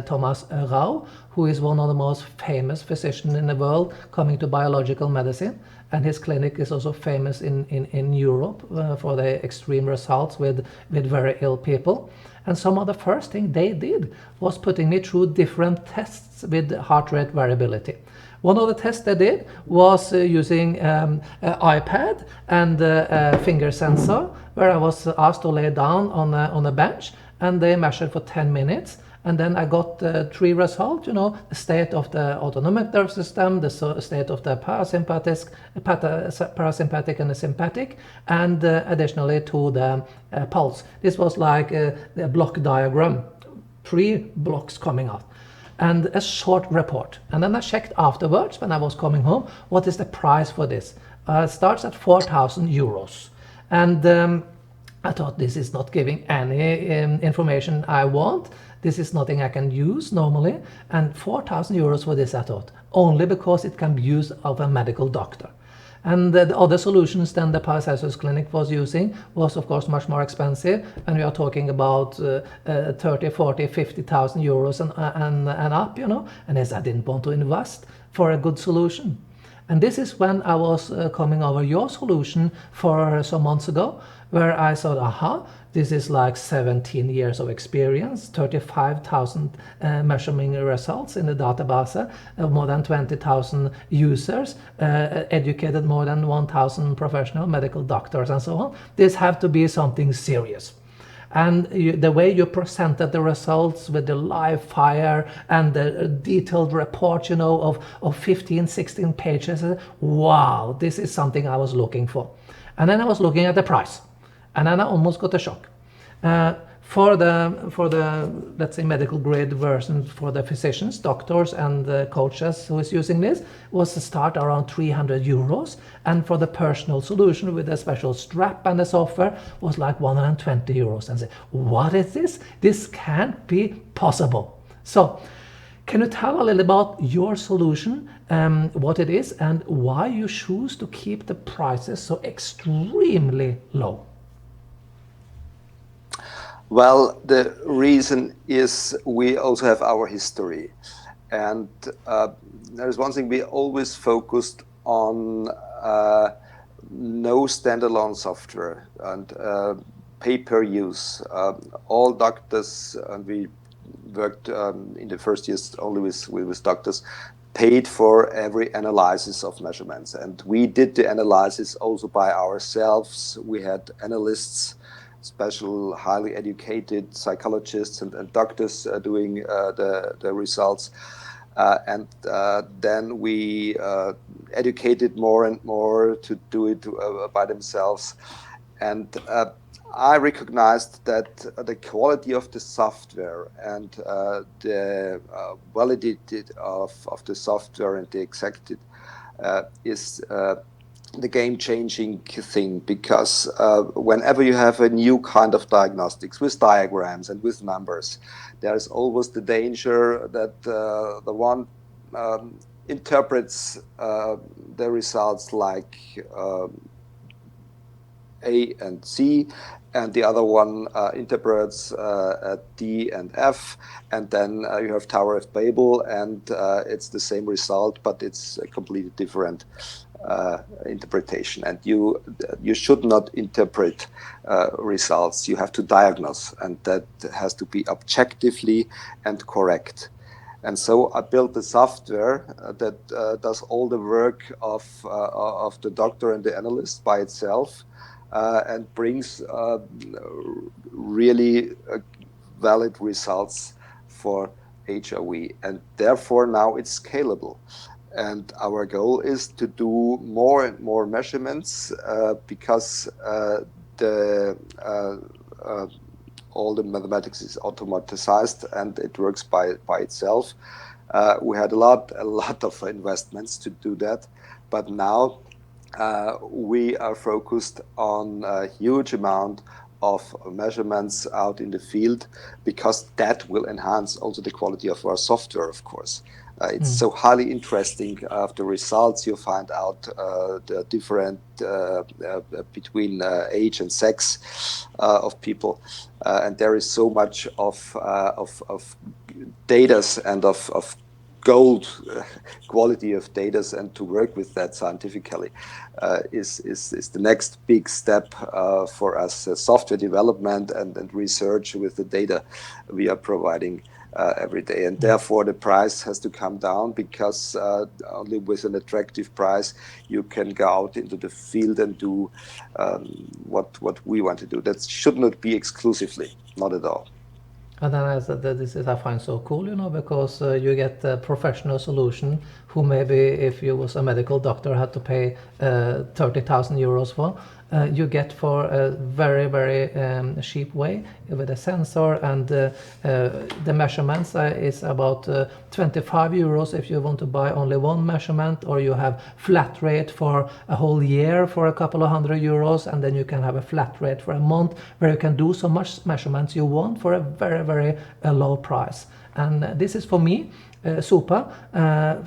Thomas Rau, who is one of the most famous physicians in the world coming to biological medicine, and his clinic is also famous in Europe for the extreme results with very ill people. And some of the first thing they did was putting me through different tests with heart rate variability. One of the tests they did was using an iPad and a finger sensor, where I was asked to lay down on a bench, and they measured for 10 minutes. And then I got 3 results, the state of the autonomic nervous system, the state of the parasympathetic and the sympathetic, and additionally to the pulse. This was like a block diagram, 3 blocks coming out, and a short report. And then I checked afterwards when I was coming home, what is the price for this? It starts at 4,000 euros. And I thought, this is not giving any information I want. This is nothing I can use normally. And 4,000 euros for this, I thought, only because it can be used of a medical doctor. And the other solutions than the Paracelsus Clinic was using was, of course, much more expensive. And we are talking about 30, 40, 50,000 euros and up, And as I didn't want to invest for a good solution. And this is when I was coming over your solution for some months ago, where I thought, this is like 17 years of experience, 35,000 measuring results in the database, more than 20,000 users, educated more than 1,000 professional medical doctors and so on. This have to be something serious. And the way you presented the results with the Lifefire and the detailed report, of 15, 16 pages, wow, this is something I was looking for. And then I was looking at the price, and then I almost got a shock. For the let's say medical grade version for the physicians, doctors, and the coaches who is using this was to start around 300 euros, and for the personal solution with a special strap and the software was like 120 euros. And say, what is this? This can't be possible. So Can you tell a little about your solution, what it is, and why you choose to keep the prices so extremely low? Well, the reason is we also have our history. And there's one thing we always focused on, no standalone software and pay-per-use. All doctors, and we worked in the first years only with doctors, paid for every analysis of measurements. And we did the analysis also by ourselves. We had analysts, special highly educated psychologists and doctors doing the results. And then we educated more and more to do it by themselves. And I recognized that the quality of the software and the validity of the software and the exactitude is the game-changing thing, because whenever you have a new kind of diagnostics with diagrams and with numbers, there's always the danger that the one interprets the results like A and C, and the other one interprets D and F, and then you have Tower of Babel, and it's the same result, but it's a completely different interpretation. And you should not interpret results. You have to diagnose, and that has to be objectively and correct. And so I built the software that does all the work of the doctor and the analyst by itself, and brings really valid results for HRV. And therefore now it's scalable. And our goal is to do more and more measurements because all the mathematics is automatized and it works by itself. We had a lot of investments to do that, but now we are focused on a huge amount of measurements out in the field, because that will enhance also the quality of our software, of course. It's so highly interesting. After results, you find out the different between age and sex of people, and there is so much of data and of gold quality of data, and to work with that scientifically is the next big step for us. Software development and research with the data we are providing every day, and therefore the price has to come down, because only with an attractive price you can go out into the field and do what we want to do. That should not be exclusively, not at all. And then I said that this is, I find so cool, because you get a professional solution who maybe if you was a medical doctor had to pay 30,000 euros for, you get for a very, very cheap way with a sensor, and the measurements is about 25 euros if you want to buy only one measurement, or you have flat rate for a whole year for a couple of €100, and then you can have a flat rate for a month where you can do so much measurements you want for a very, very low price. And this is for me super,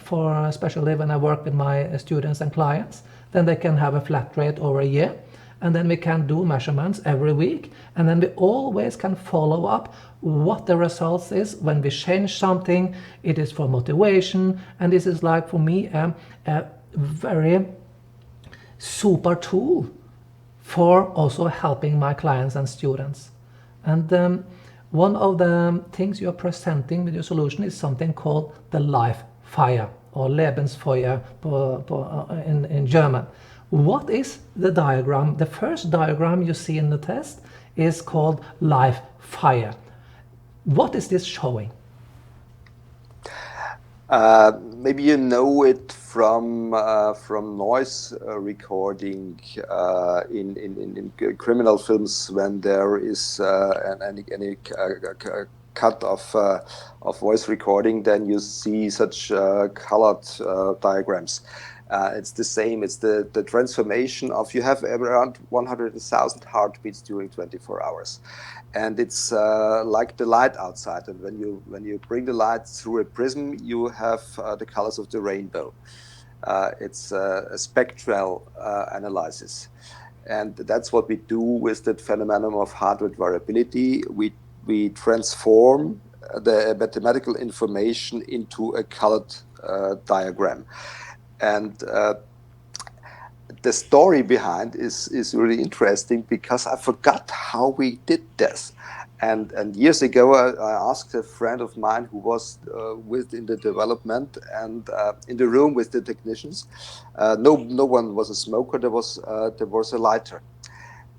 for especially when I work with my students and clients. Then they can have a flat rate over a year, and then we can do measurements every week, and then we always can follow up what the results is when we change something. It is for motivation, and this is like for me a very super tool for also helping my clients and students. And one of the things you're presenting with your solution is something called the Lifefire, or Lebensfeuer in German. What is the diagram? The first diagram you see in the test is called Lifefire. What is this showing? Maybe you know it from noise recording in criminal films, when there is any cut of voice recording, then you see such colored diagrams. It's the same. It's the transformation of, you have around 100,000 heartbeats during 24 hours. And it's like the light outside. And when you bring the light through a prism, you have the colors of the rainbow. It's a spectral analysis. And that's what we do with the phenomenon of heart rate variability. We transform the mathematical information into a colored diagram. And the story behind is really interesting, because I forgot how we did this. And years ago, I asked a friend of mine who was within the development and in the room with the technicians. No one was a smoker. There was a lighter,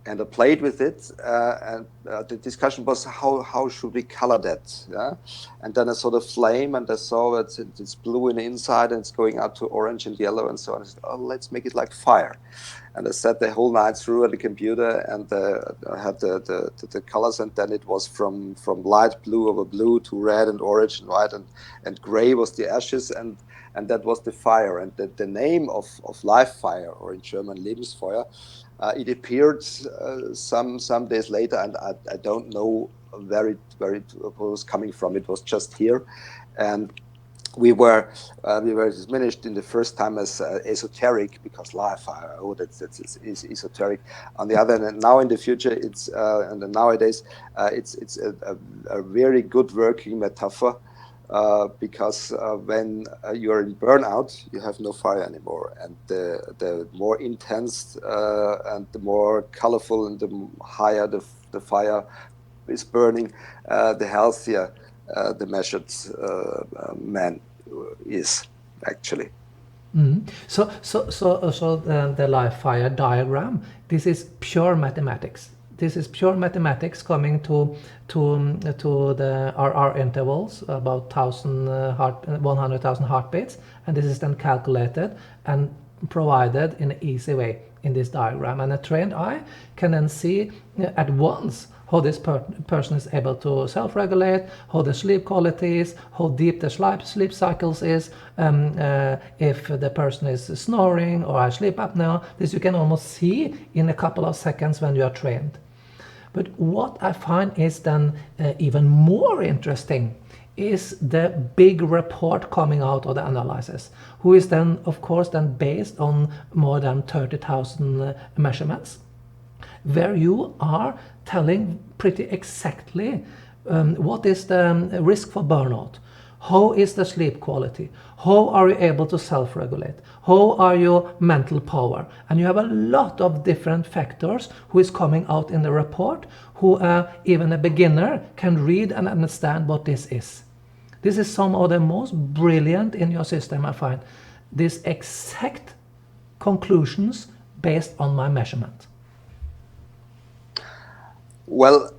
and I played with it. And the discussion was how should we color that? Yeah? And then I saw the flame, and I saw it's blue in the inside, and it's going out to orange and yellow and so on. I said, oh, let's make it like fire. And I sat the whole night through at the computer, and I had the colors, and then it was from light blue over blue to red and orange and white, and gray was the ashes, and that was the fire. And the name of Lifefire, or in German Lebensfeuer, it appeared some days later, and I don't know where it was coming from. It was just here, and we were diminished in the first time as esoteric, because Lifefire, oh, that's esoteric. On the other hand, now in the future, it's and nowadays it's a very good working metaphor. Because when you're in burnout, you have no fire anymore, and the more intense and the more colorful and the higher the fire is burning, the healthier the measured man is actually. Mm. So the Lifefire diagram, this is pure mathematics. This is pure mathematics coming to the RR intervals, about 100,000 heartbeats, and this is then calculated and provided in an easy way in this diagram. And a trained eye can then see at once how this person is able to self-regulate, how the sleep quality is, how deep the sleep cycles is, if the person is snoring or has sleep apnea. This you can almost see in a couple of seconds when you are trained. But what I find is then even more interesting is the big report coming out of the analysis, who is then, of course, then based on more than 30,000 measurements, where you are telling pretty exactly what is the risk for burnout, how is the sleep quality, how are you able to self-regulate, how are your mental power, and you have a lot of different factors who is coming out in the report, who even a beginner can read and understand what this is. This is some of the most brilliant in your system, I find. These exact conclusions based on my measurement. Well,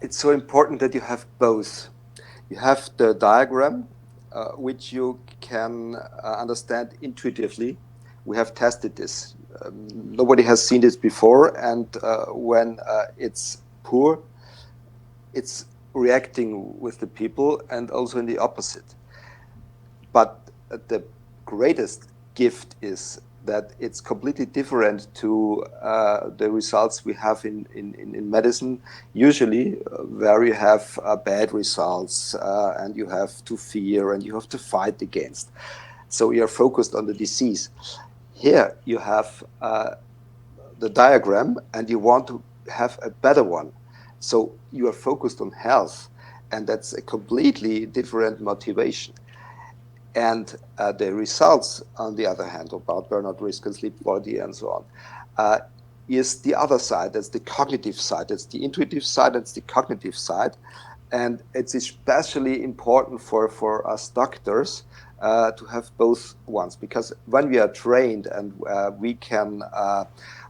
it's so important that you have both. You have the diagram, which you can understand intuitively. We have tested this. Nobody has seen this before, and when it's poor, it's reacting with the people, and also in the opposite. But the greatest gift is that it's completely different to the results we have in medicine, usually where you have bad results and you have to fear and you have to fight against. So you're focused on the disease. Here you have the diagram and you want to have a better one. So you are focused on health, and that's a completely different motivation. And the results, on the other hand, about burnout risk and sleep quality and so on, is the other side. That's the cognitive side. That's the intuitive side. That's the cognitive side. And it's especially important for us doctors to have both ones, because when we are trained and we can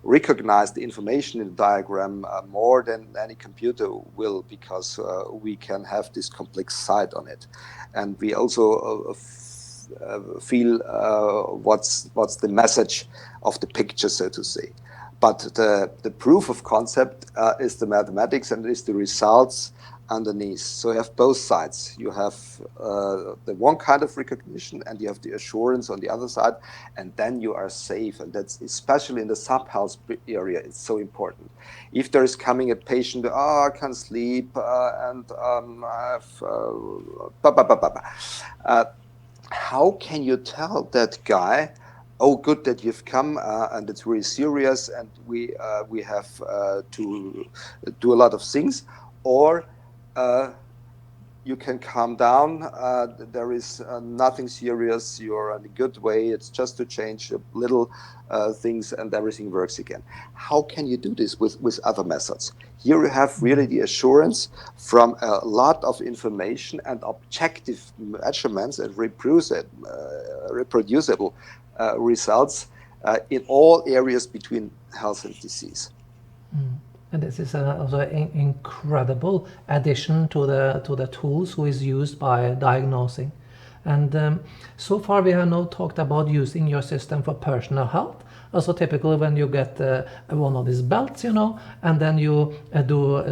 recognize the information in the diagram more than any computer will, because we can have this complex side on it. And we also feel what's the message of the picture, so to say. But the proof of concept is the mathematics and is the results underneath. So you have both sides. You have the one kind of recognition, and you have the assurance on the other side, and then you are safe. And that's especially in the sub-health area, it's so important. If there is coming a patient, I can't sleep, and I have how can you tell that guy, oh, good that you've come, and it's really serious, and we have to do a lot of things, or you can calm down. There is nothing serious. You're in a good way. It's just to change little things, and everything works again. How can you do this with other methods? Here you have really the assurance from a lot of information and objective measurements and reproducible results in all areas between health and disease. And this is also an incredible addition to the tools who is used by diagnosing. And so far we have now talked about using your system for personal health. Also typically when you get one of these belts, you know, and then you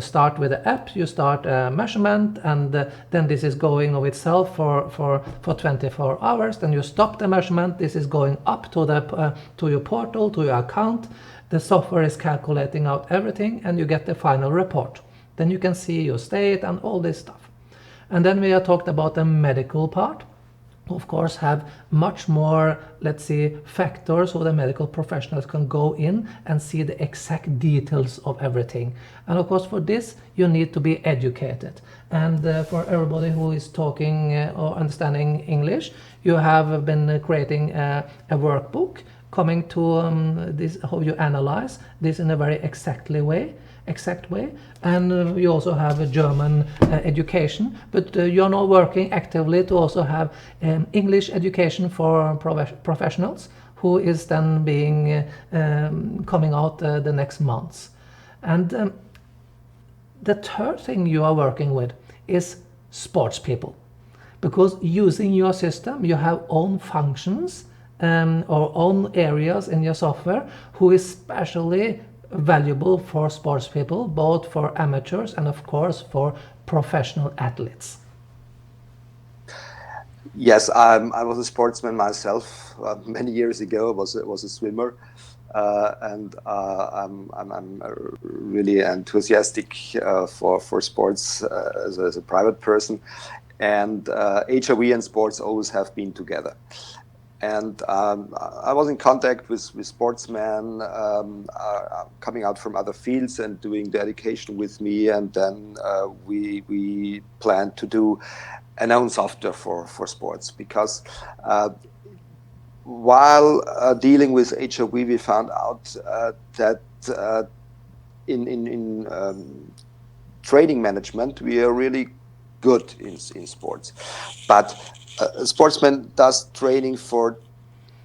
start with the app, you start a measurement, and then this is going of itself for 24 hours. Then you stop the measurement. This is going up to your portal, to your account. The software is calculating out everything, and you get the final report. Then you can see your state and all this stuff. And then we have talked about the medical part. Of course, have much more, let's say, factors so the medical professionals can go in and see the exact details of everything. And of course, for this, you need to be educated. And for everybody who is talking or understanding English, you have been creating a workbook coming to this, how you analyze this in a very exact way. And you also have a German education, but you're now working actively to also have English education for professionals, who is then being coming out the next months. And the third thing you are working with is sports people, because using your system you have own functions or own areas in your software who is especially valuable for sports people, both for amateurs and of course for professional athletes. Yes, I was a sportsman myself many years ago. I was a swimmer, and I'm really enthusiastic for sports as a private person, and HIV and sports always have been together. And I was in contact with sportsmen coming out from other fields and doing the education with me. And then we planned to do an own software for sports, because while dealing with HIV, we found out that in training management, we are really good in sports. But a sportsman does training for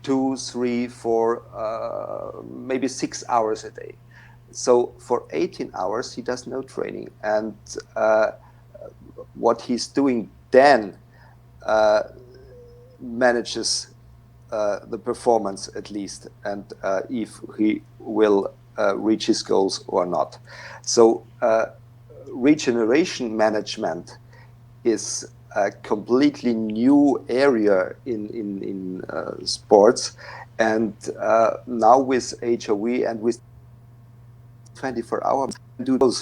2, 3, 4, maybe 6 hours a day. So for 18 hours, he does no training. And what he's doing then manages the performance at least, and if he will reach his goals or not. So regeneration management is a completely new area in sports, and now with HIV and with 24-hour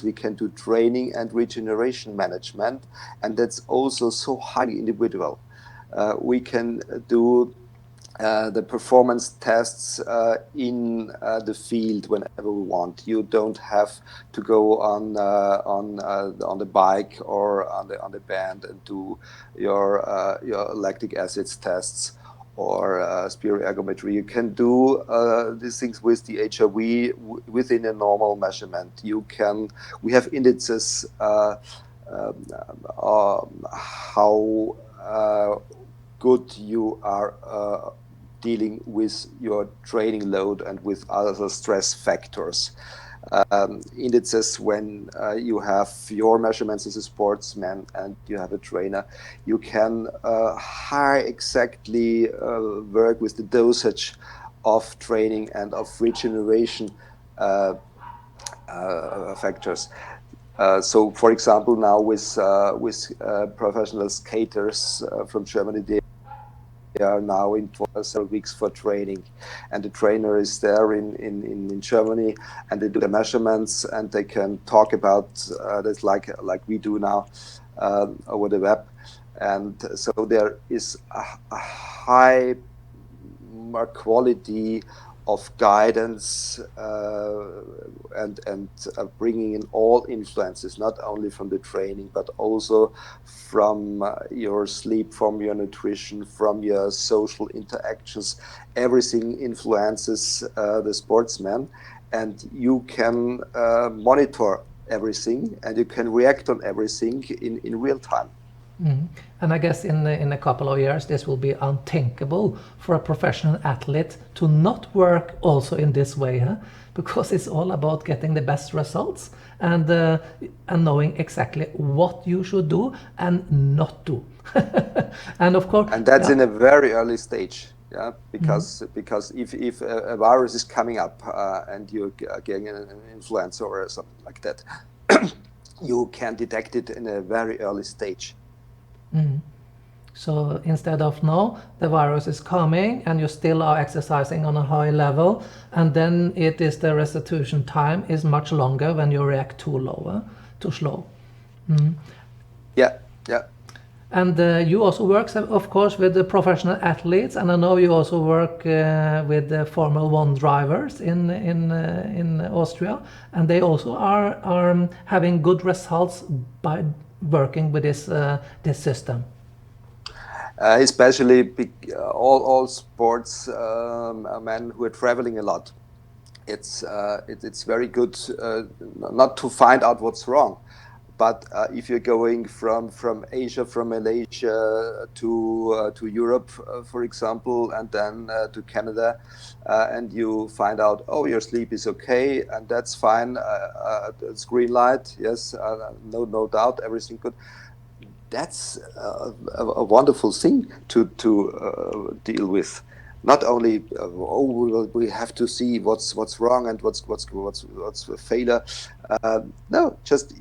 we can do training and regeneration management, and that's also so highly individual. We can do the performance tests in the field whenever we want. You don't have to go on the bike or on the band and do your lactic acids tests or spiroergometry. You can do these things with the HIV within a normal measurement. We have indices how good you are dealing with your training load and with other stress factors. Indices when you have your measurements as a sportsman and you have a trainer, you can exactly work with the dosage of training and of regeneration factors. So, for example, now with professional skaters from Germany, they are now in for several weeks for training, and the trainer is there in Germany, and they do the measurements, and they can talk about this like we do now over the web, and so there is a high quality of guidance and bringing in all influences, not only from the training, but also from your sleep, from your nutrition, from your social interactions. Everything influences the sportsman, and you can monitor everything, and you can react on everything in real time. Mm. And I guess in a couple of years, this will be unthinkable for a professional athlete to not work also in this way, huh? Because it's all about getting the best results and knowing exactly what you should do and not do. And of course, and that's yeah. in a very early stage. Yeah, because if a virus is coming up and you're getting an influenza or something like that, you can detect it in a very early stage. Mm. So instead of now, the virus is coming and you still are exercising on a high level, and then it is the restitution time is much longer when you react too slow. Mm. Yeah, yeah. And you also work, of course, with the professional athletes, and I know you also work with the Formula One drivers in Austria, and they also are having good results by working with this system. Especially all sports men who are traveling a lot. It's very good not to find out what's wrong, but if you're going from Asia, from Malaysia to Europe, for example, and then to Canada, and you find out, oh, your sleep is okay, and that's fine, it's green light, yes, no doubt, everything good. That's a wonderful thing to deal with. Not only we have to see what's wrong and what's a failure. No, just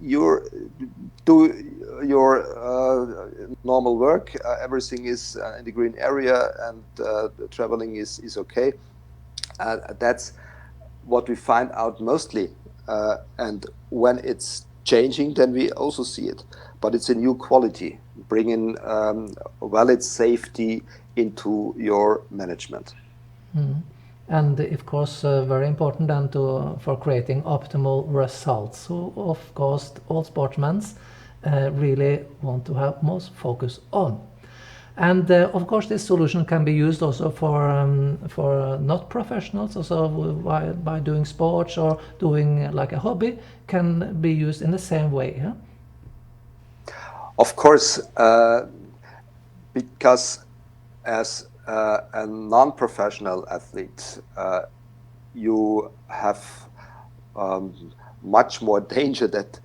do your normal work. Everything is in the green area, and the traveling is okay. That's what we find out mostly. And when it's changing, then we also see it. But it's a new quality, bringing valid safety into your management. Mm. And of course, very important then for creating optimal results. So of course, all sportsmen really want to have most focus on. And of course, this solution can be used also for not professionals. Also, by doing sports or doing like a hobby, can be used in the same way. Huh? Of course, because as a non-professional athlete, you have much more danger that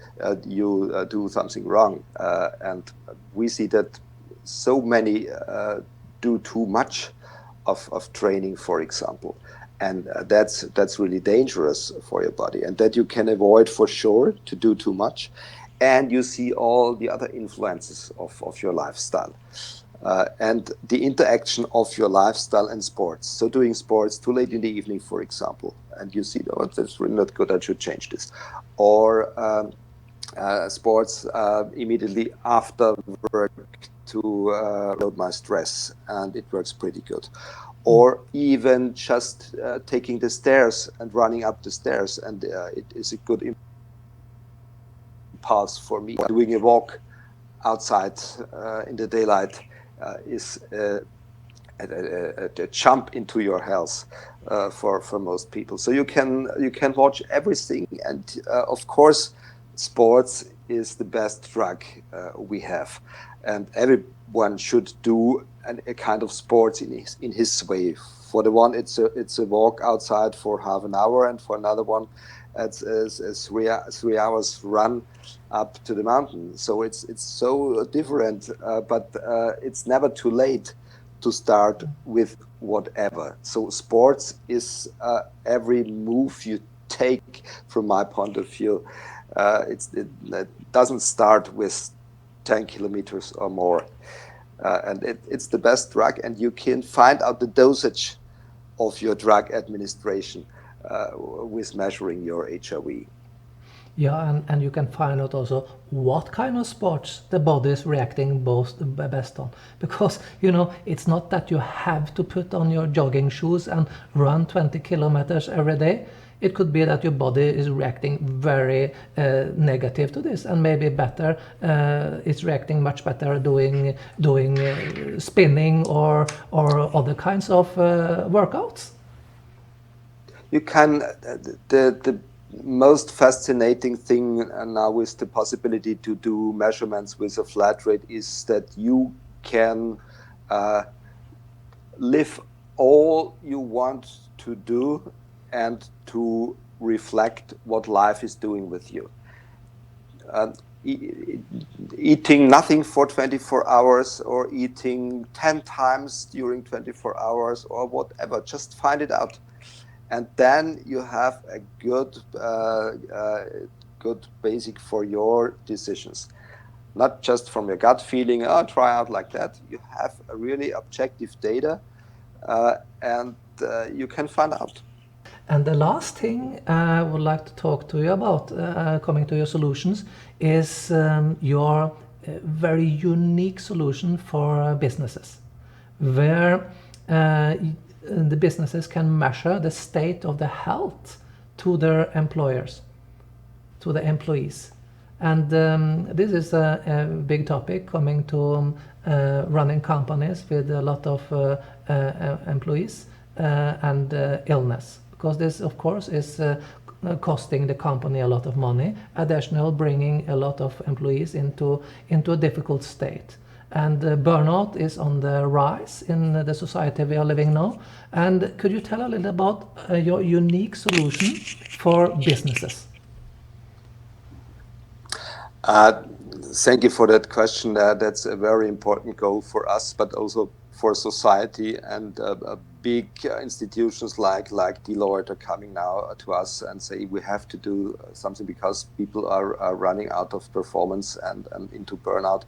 you do something wrong, and we see that so many do too much of training, for example, and that's really dangerous for your body, and that you can avoid for sure to do too much, and you see all the other influences of your lifestyle. And the interaction of your lifestyle and sports. So doing sports too late in the evening, for example, and you see, oh, that's really not good, I should change this. Or sports immediately after work to load my stress, and it works pretty good. Or even just taking the stairs and running up the stairs, and it is a good impulse for me. Doing a walk outside in the daylight is a jump into your health for most people. So you can watch everything, and of course, sports is the best drug we have, and everyone should do a kind of sports in his way. For the one, it's a walk outside for half an hour, and for another one, it's 3 hours run up to the mountain. So it's so different, but it's never too late to start with whatever. So sports is every move you take, from my point of view, It doesn't start with 10 kilometers or more. And it's the best drug, and you can find out the dosage of your drug administration with measuring your HRV. Yeah, and you can find out also what kind of sports the body is reacting best on. Because, it's not that you have to put on your jogging shoes and run 20 kilometers every day. It could be that your body is reacting very negative to this, and maybe better, it's reacting much better doing spinning or other kinds of workouts. You can, the most fascinating thing now with the possibility to do measurements with a flat rate is that you can live all you want to do and to reflect what life is doing with you. Eating nothing for 24 hours or eating 10 times during 24 hours or whatever, just find it out. And then you have a good basic for your decisions. Not just from your gut feeling, try out like that. You have a really objective data, and you can find out. And the last thing I would like to talk to you about, coming to your solutions, is your very unique solution for businesses, where the businesses can measure the state of the health to their employers, to the employees. And this is a big topic coming to running companies with a lot of employees and illness. Because this, of course, is costing the company a lot of money, additional bringing a lot of employees into a difficult state. And burnout is on the rise in the society we are living now. And could you tell a little about your unique solution for businesses? Thank you for that question. That's a very important goal for us, but also for society, and big institutions like Deloitte are coming now to us and say we have to do something because people are running out of performance and into burnout.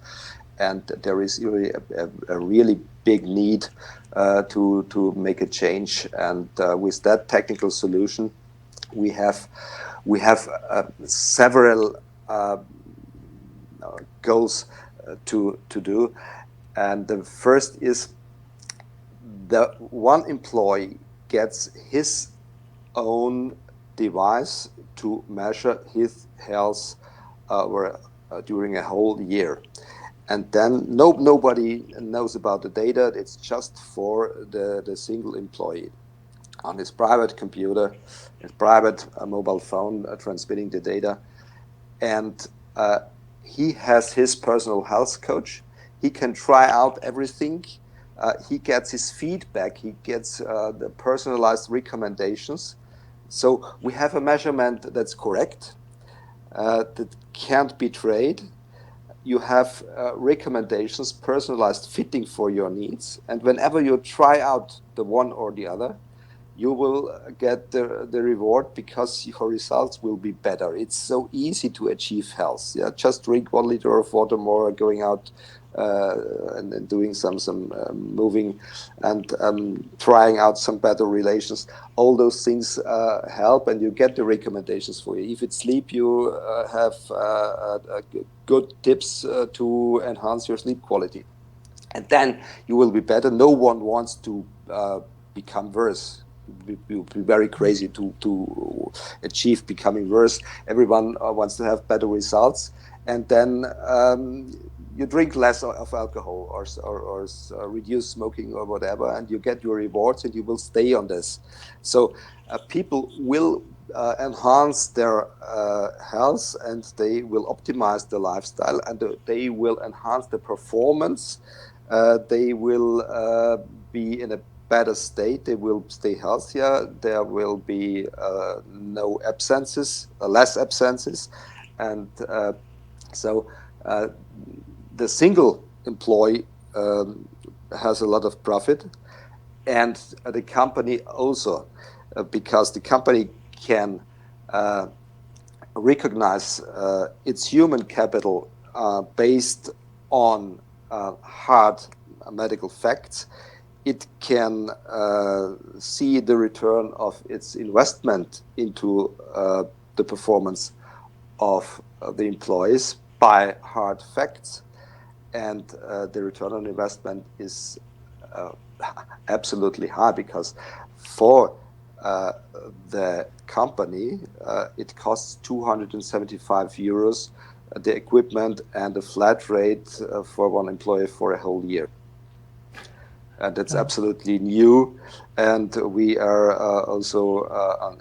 And there is really a really big need to make a change. And with that technical solution, we have several goals to do. And the first is that one employee gets his own device to measure his health during a whole year. And then nobody knows about the data. It's just for the single employee on his private computer, his private mobile phone, transmitting the data. And he has his personal health coach. He can try out everything. He gets his feedback. He gets the personalized recommendations. So we have a measurement that's correct, that can't be betrayed. You have recommendations, personalized fitting for your needs. And whenever you try out the one or the other, you will get the reward because your results will be better. It's so easy to achieve health. Yeah, just drink 1 liter of water more, going out and doing some moving and trying out some better relations. All those things help, and you get the recommendations for you. If it's sleep, you have good tips to enhance your sleep quality, and then you will be better. No one wants to become worse. It would be very crazy to achieve becoming worse. Everyone wants to have better results, and then you drink less of alcohol or reduce smoking or whatever, and you get your rewards, and you will stay on this. So people will enhance their health, and they will optimize their lifestyle, and they will enhance the performance. They will be in a better state. They will stay healthier. There will be no absences, less absences, and so the single employee has a lot of profit, and the company also, because the company can recognize its human capital based on hard medical facts, it can see the return of its investment into the performance of the employees by hard facts, and the return on investment is absolutely high, because for the company it costs 275 euros the equipment and a flat rate for one employee for a whole year. And that's absolutely new, and we are also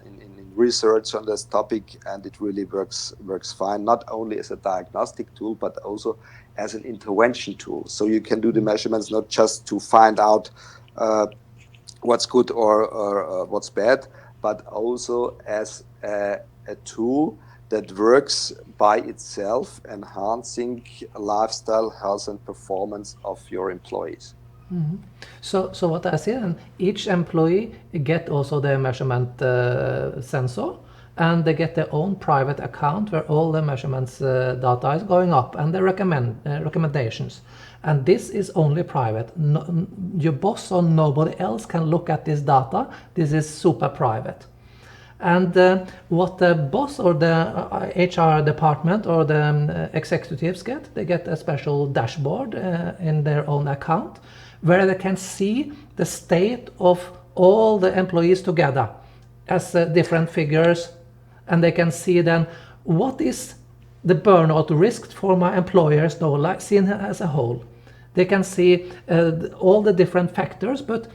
in research on this topic, and it really works fine, not only as a diagnostic tool but also as an intervention tool. So you can do the measurements not just to find out what's good or what's bad, but also as a tool that works by itself, enhancing lifestyle, health and performance of your employees. Mm-hmm. So what I see, and each employee get also their measurement sensor, and they get their own private account where all the measurements data is going up, and the recommendations. And this is only private. No, your boss or nobody else can look at this data. This is super private. And what the boss or the HR department or the executives get, they get a special dashboard in their own account, where they can see the state of all the employees together as different figures, and they can see then what is the burnout risk for my employers now, like seen as a whole. They can see all the different factors, but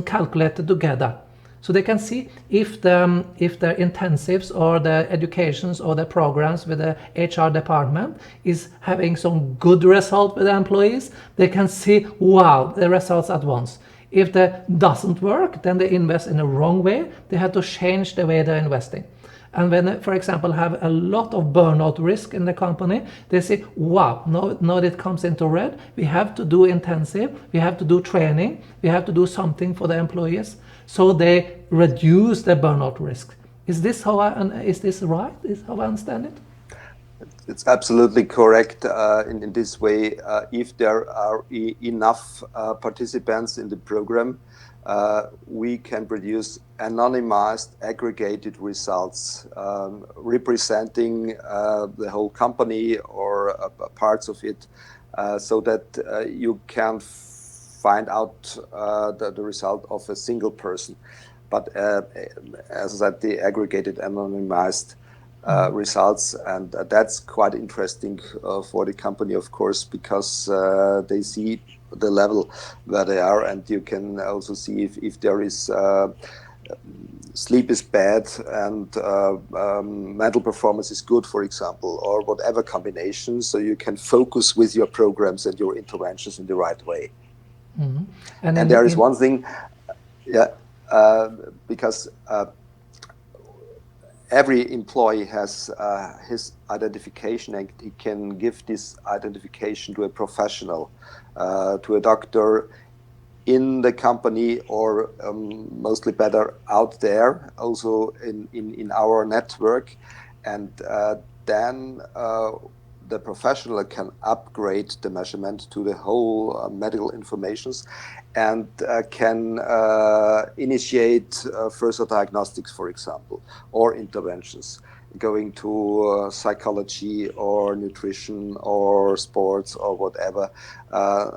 calculated together. So they can see if the intensives or the educations or the programs with the HR department is having some good result with the employees. They can see, wow, the results at once. If that doesn't work, then they invest in the wrong way. They have to change the way they're investing. And when they, for example, have a lot of burnout risk in the company, they say, wow, now it comes into red. We have to do intensive, we have to do training, we have to do something for the employees. So they reduce the burnout risk. Is this is this right? Is how I understand it? It's absolutely correct in this way. If there are enough participants in the program, we can produce anonymized, aggregated results representing the whole company or parts of it, so that you can find out the result of a single person. But as I said, the aggregated, anonymized results, and that's quite interesting for the company, of course, because they see the level where they are, and you can also see if there is sleep is bad and mental performance is good, for example, or whatever combination, so you can focus with your programs and your interventions in the right way. Mm-hmm. And there is one thing, because every employee has his identification, and he can give this identification to a professional, to a doctor in the company, or mostly better out there, also in our network. And then the professional can upgrade the measurement to the whole medical informations, and can initiate further diagnostics, for example, or interventions, going to psychology or nutrition or sports or whatever,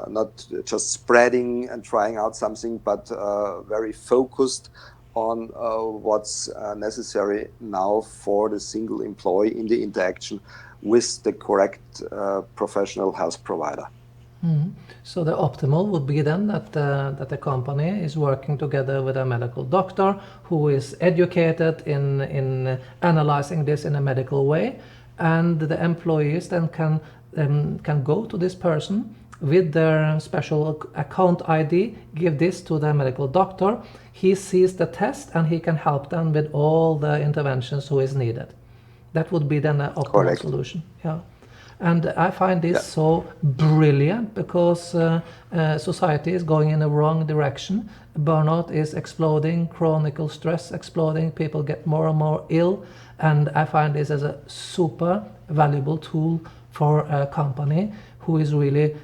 not just spreading and trying out something, but very focused on what's necessary now for the single employee in the interaction with the correct professional health provider. Mm-hmm. So the optimal would be then that the company is working together with a medical doctor who is educated in analyzing this in a medical way, and the employees then can go to this person with their special account ID, give this to the medical doctor. He sees the test and he can help them with all the interventions who is needed. That would be then an optimal solution. Yeah. And I find this so brilliant because society is going in the wrong direction. Burnout is exploding, chronic stress exploding, people get more and more ill, and I find this as a super valuable tool for a company who is really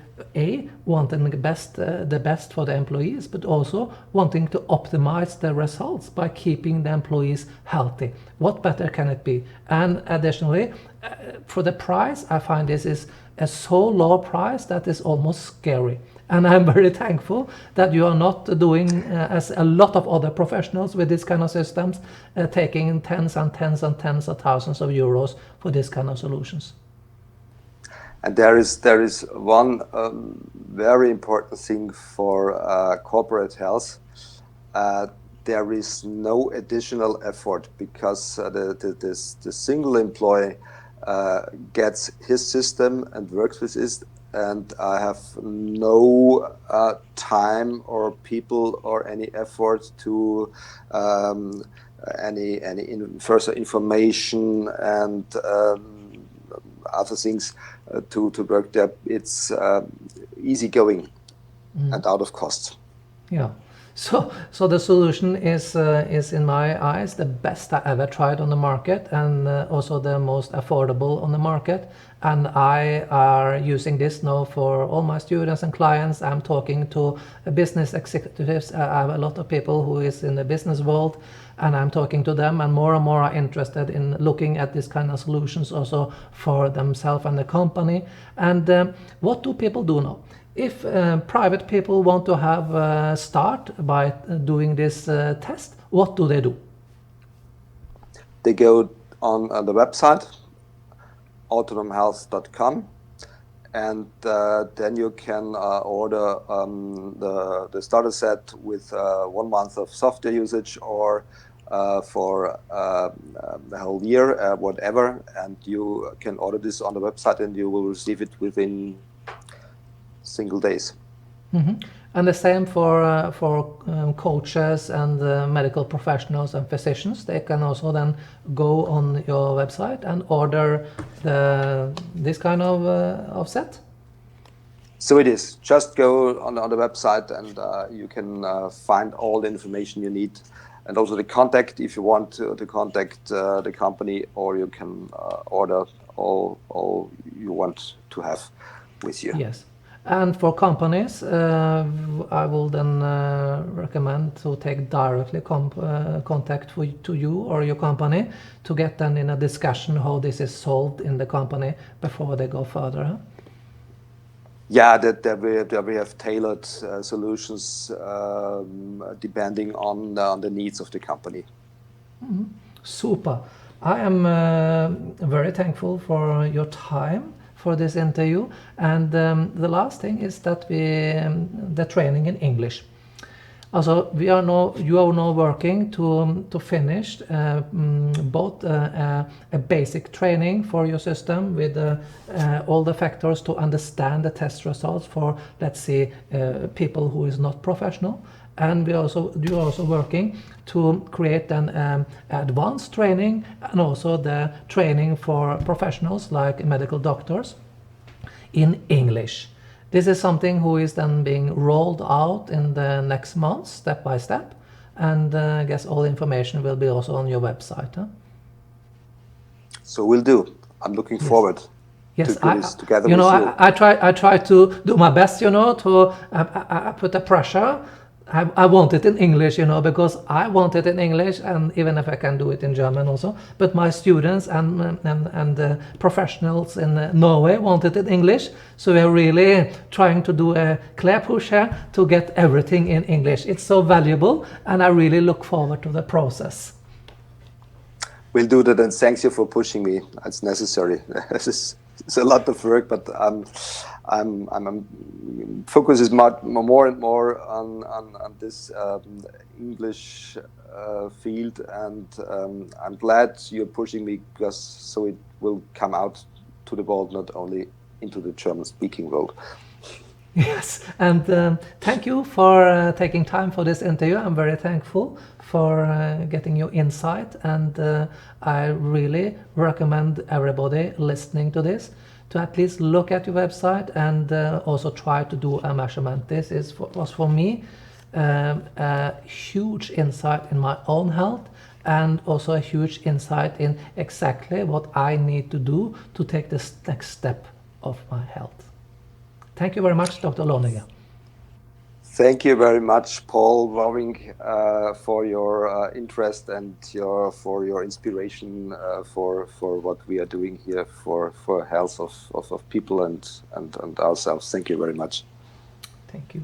wanting the best for the employees, but also wanting to optimize the results by keeping the employees healthy. What better can it be? And additionally, for the price, I find this is a so low price that is almost scary. And I'm very thankful that you are not doing as a lot of other professionals with this kind of systems, taking tens and tens and tens of thousands of euros for this kind of solutions. And there is one very important thing for corporate health. There is no additional effort because the single employee gets his system and works with it, and I have no time or people or any effort to any further information and other things to work there. It's easy going and out of cost. Yeah. So the solution is in my eyes the best I ever tried on the market, and also the most affordable on the market. And I are using this now for all my students and clients. I'm talking to business executives. I have a lot of people who is in the business world, and I'm talking to them, and more are interested in looking at this kind of solutions also for themselves and the company. And what do people do now? If private people want to have a start by doing this test, what do they do? They go on the website, autonomhealth.com, and then you can order the starter set with 1 month of software usage, or for the whole year, whatever, and you can order this on the website and you will receive it within single days. Mm-hmm. And the same for coaches and medical professionals and physicians. They can also then go on your website and order this kind of set. So it is. Just go on the website and you can find all the information you need, and also the contact if you want to contact the company, or you can order all you want to have with you. Yes. And for companies, I will then recommend to take directly contact to you or your company to get then in a discussion how this is solved in the company before they go further. Huh? Yeah, that we have tailored solutions depending on the needs of the company. Mm-hmm. Super. I am very thankful for your time for this interview, and the last thing is that the training in English. Also, you are now working to finish both a basic training for your system with all the factors to understand the test results for, let's say, people who is not professional. And you are also working to create an advanced training, and also the training for professionals like medical doctors in English. This is something who is then being rolled out in the next month, step by step, and I guess all information will be also on your website. Huh? So we'll do. I'm looking forward to do this together with you. I try to do my best, to I put the pressure. I want it in English, because I want it in English, and even if I can do it in German also. But my students and professionals in Norway want it in English, so we are really trying to do a clear push here to get everything in English. It's so valuable, and I really look forward to the process. We'll do that, and thanks you for pushing me. It's necessary. It's a lot of work, but I'm focus is more and more on this English field, and I'm glad you're pushing me, because so it will come out to the world, not only into the German-speaking world. Yes, and thank you for taking time for this interview. I'm very thankful for getting your insight, and I really recommend everybody listening to this to at least look at your website and also try to do a measurement. This was for me a huge insight in my own health, and also a huge insight in exactly what I need to do to take this next step of my health. Thank you very much, Dr. Lohninger. Thank you very much, Paul Lohninger, for your interest and for your inspiration for what we are doing here for health of people and ourselves. Thank you very much. Thank you.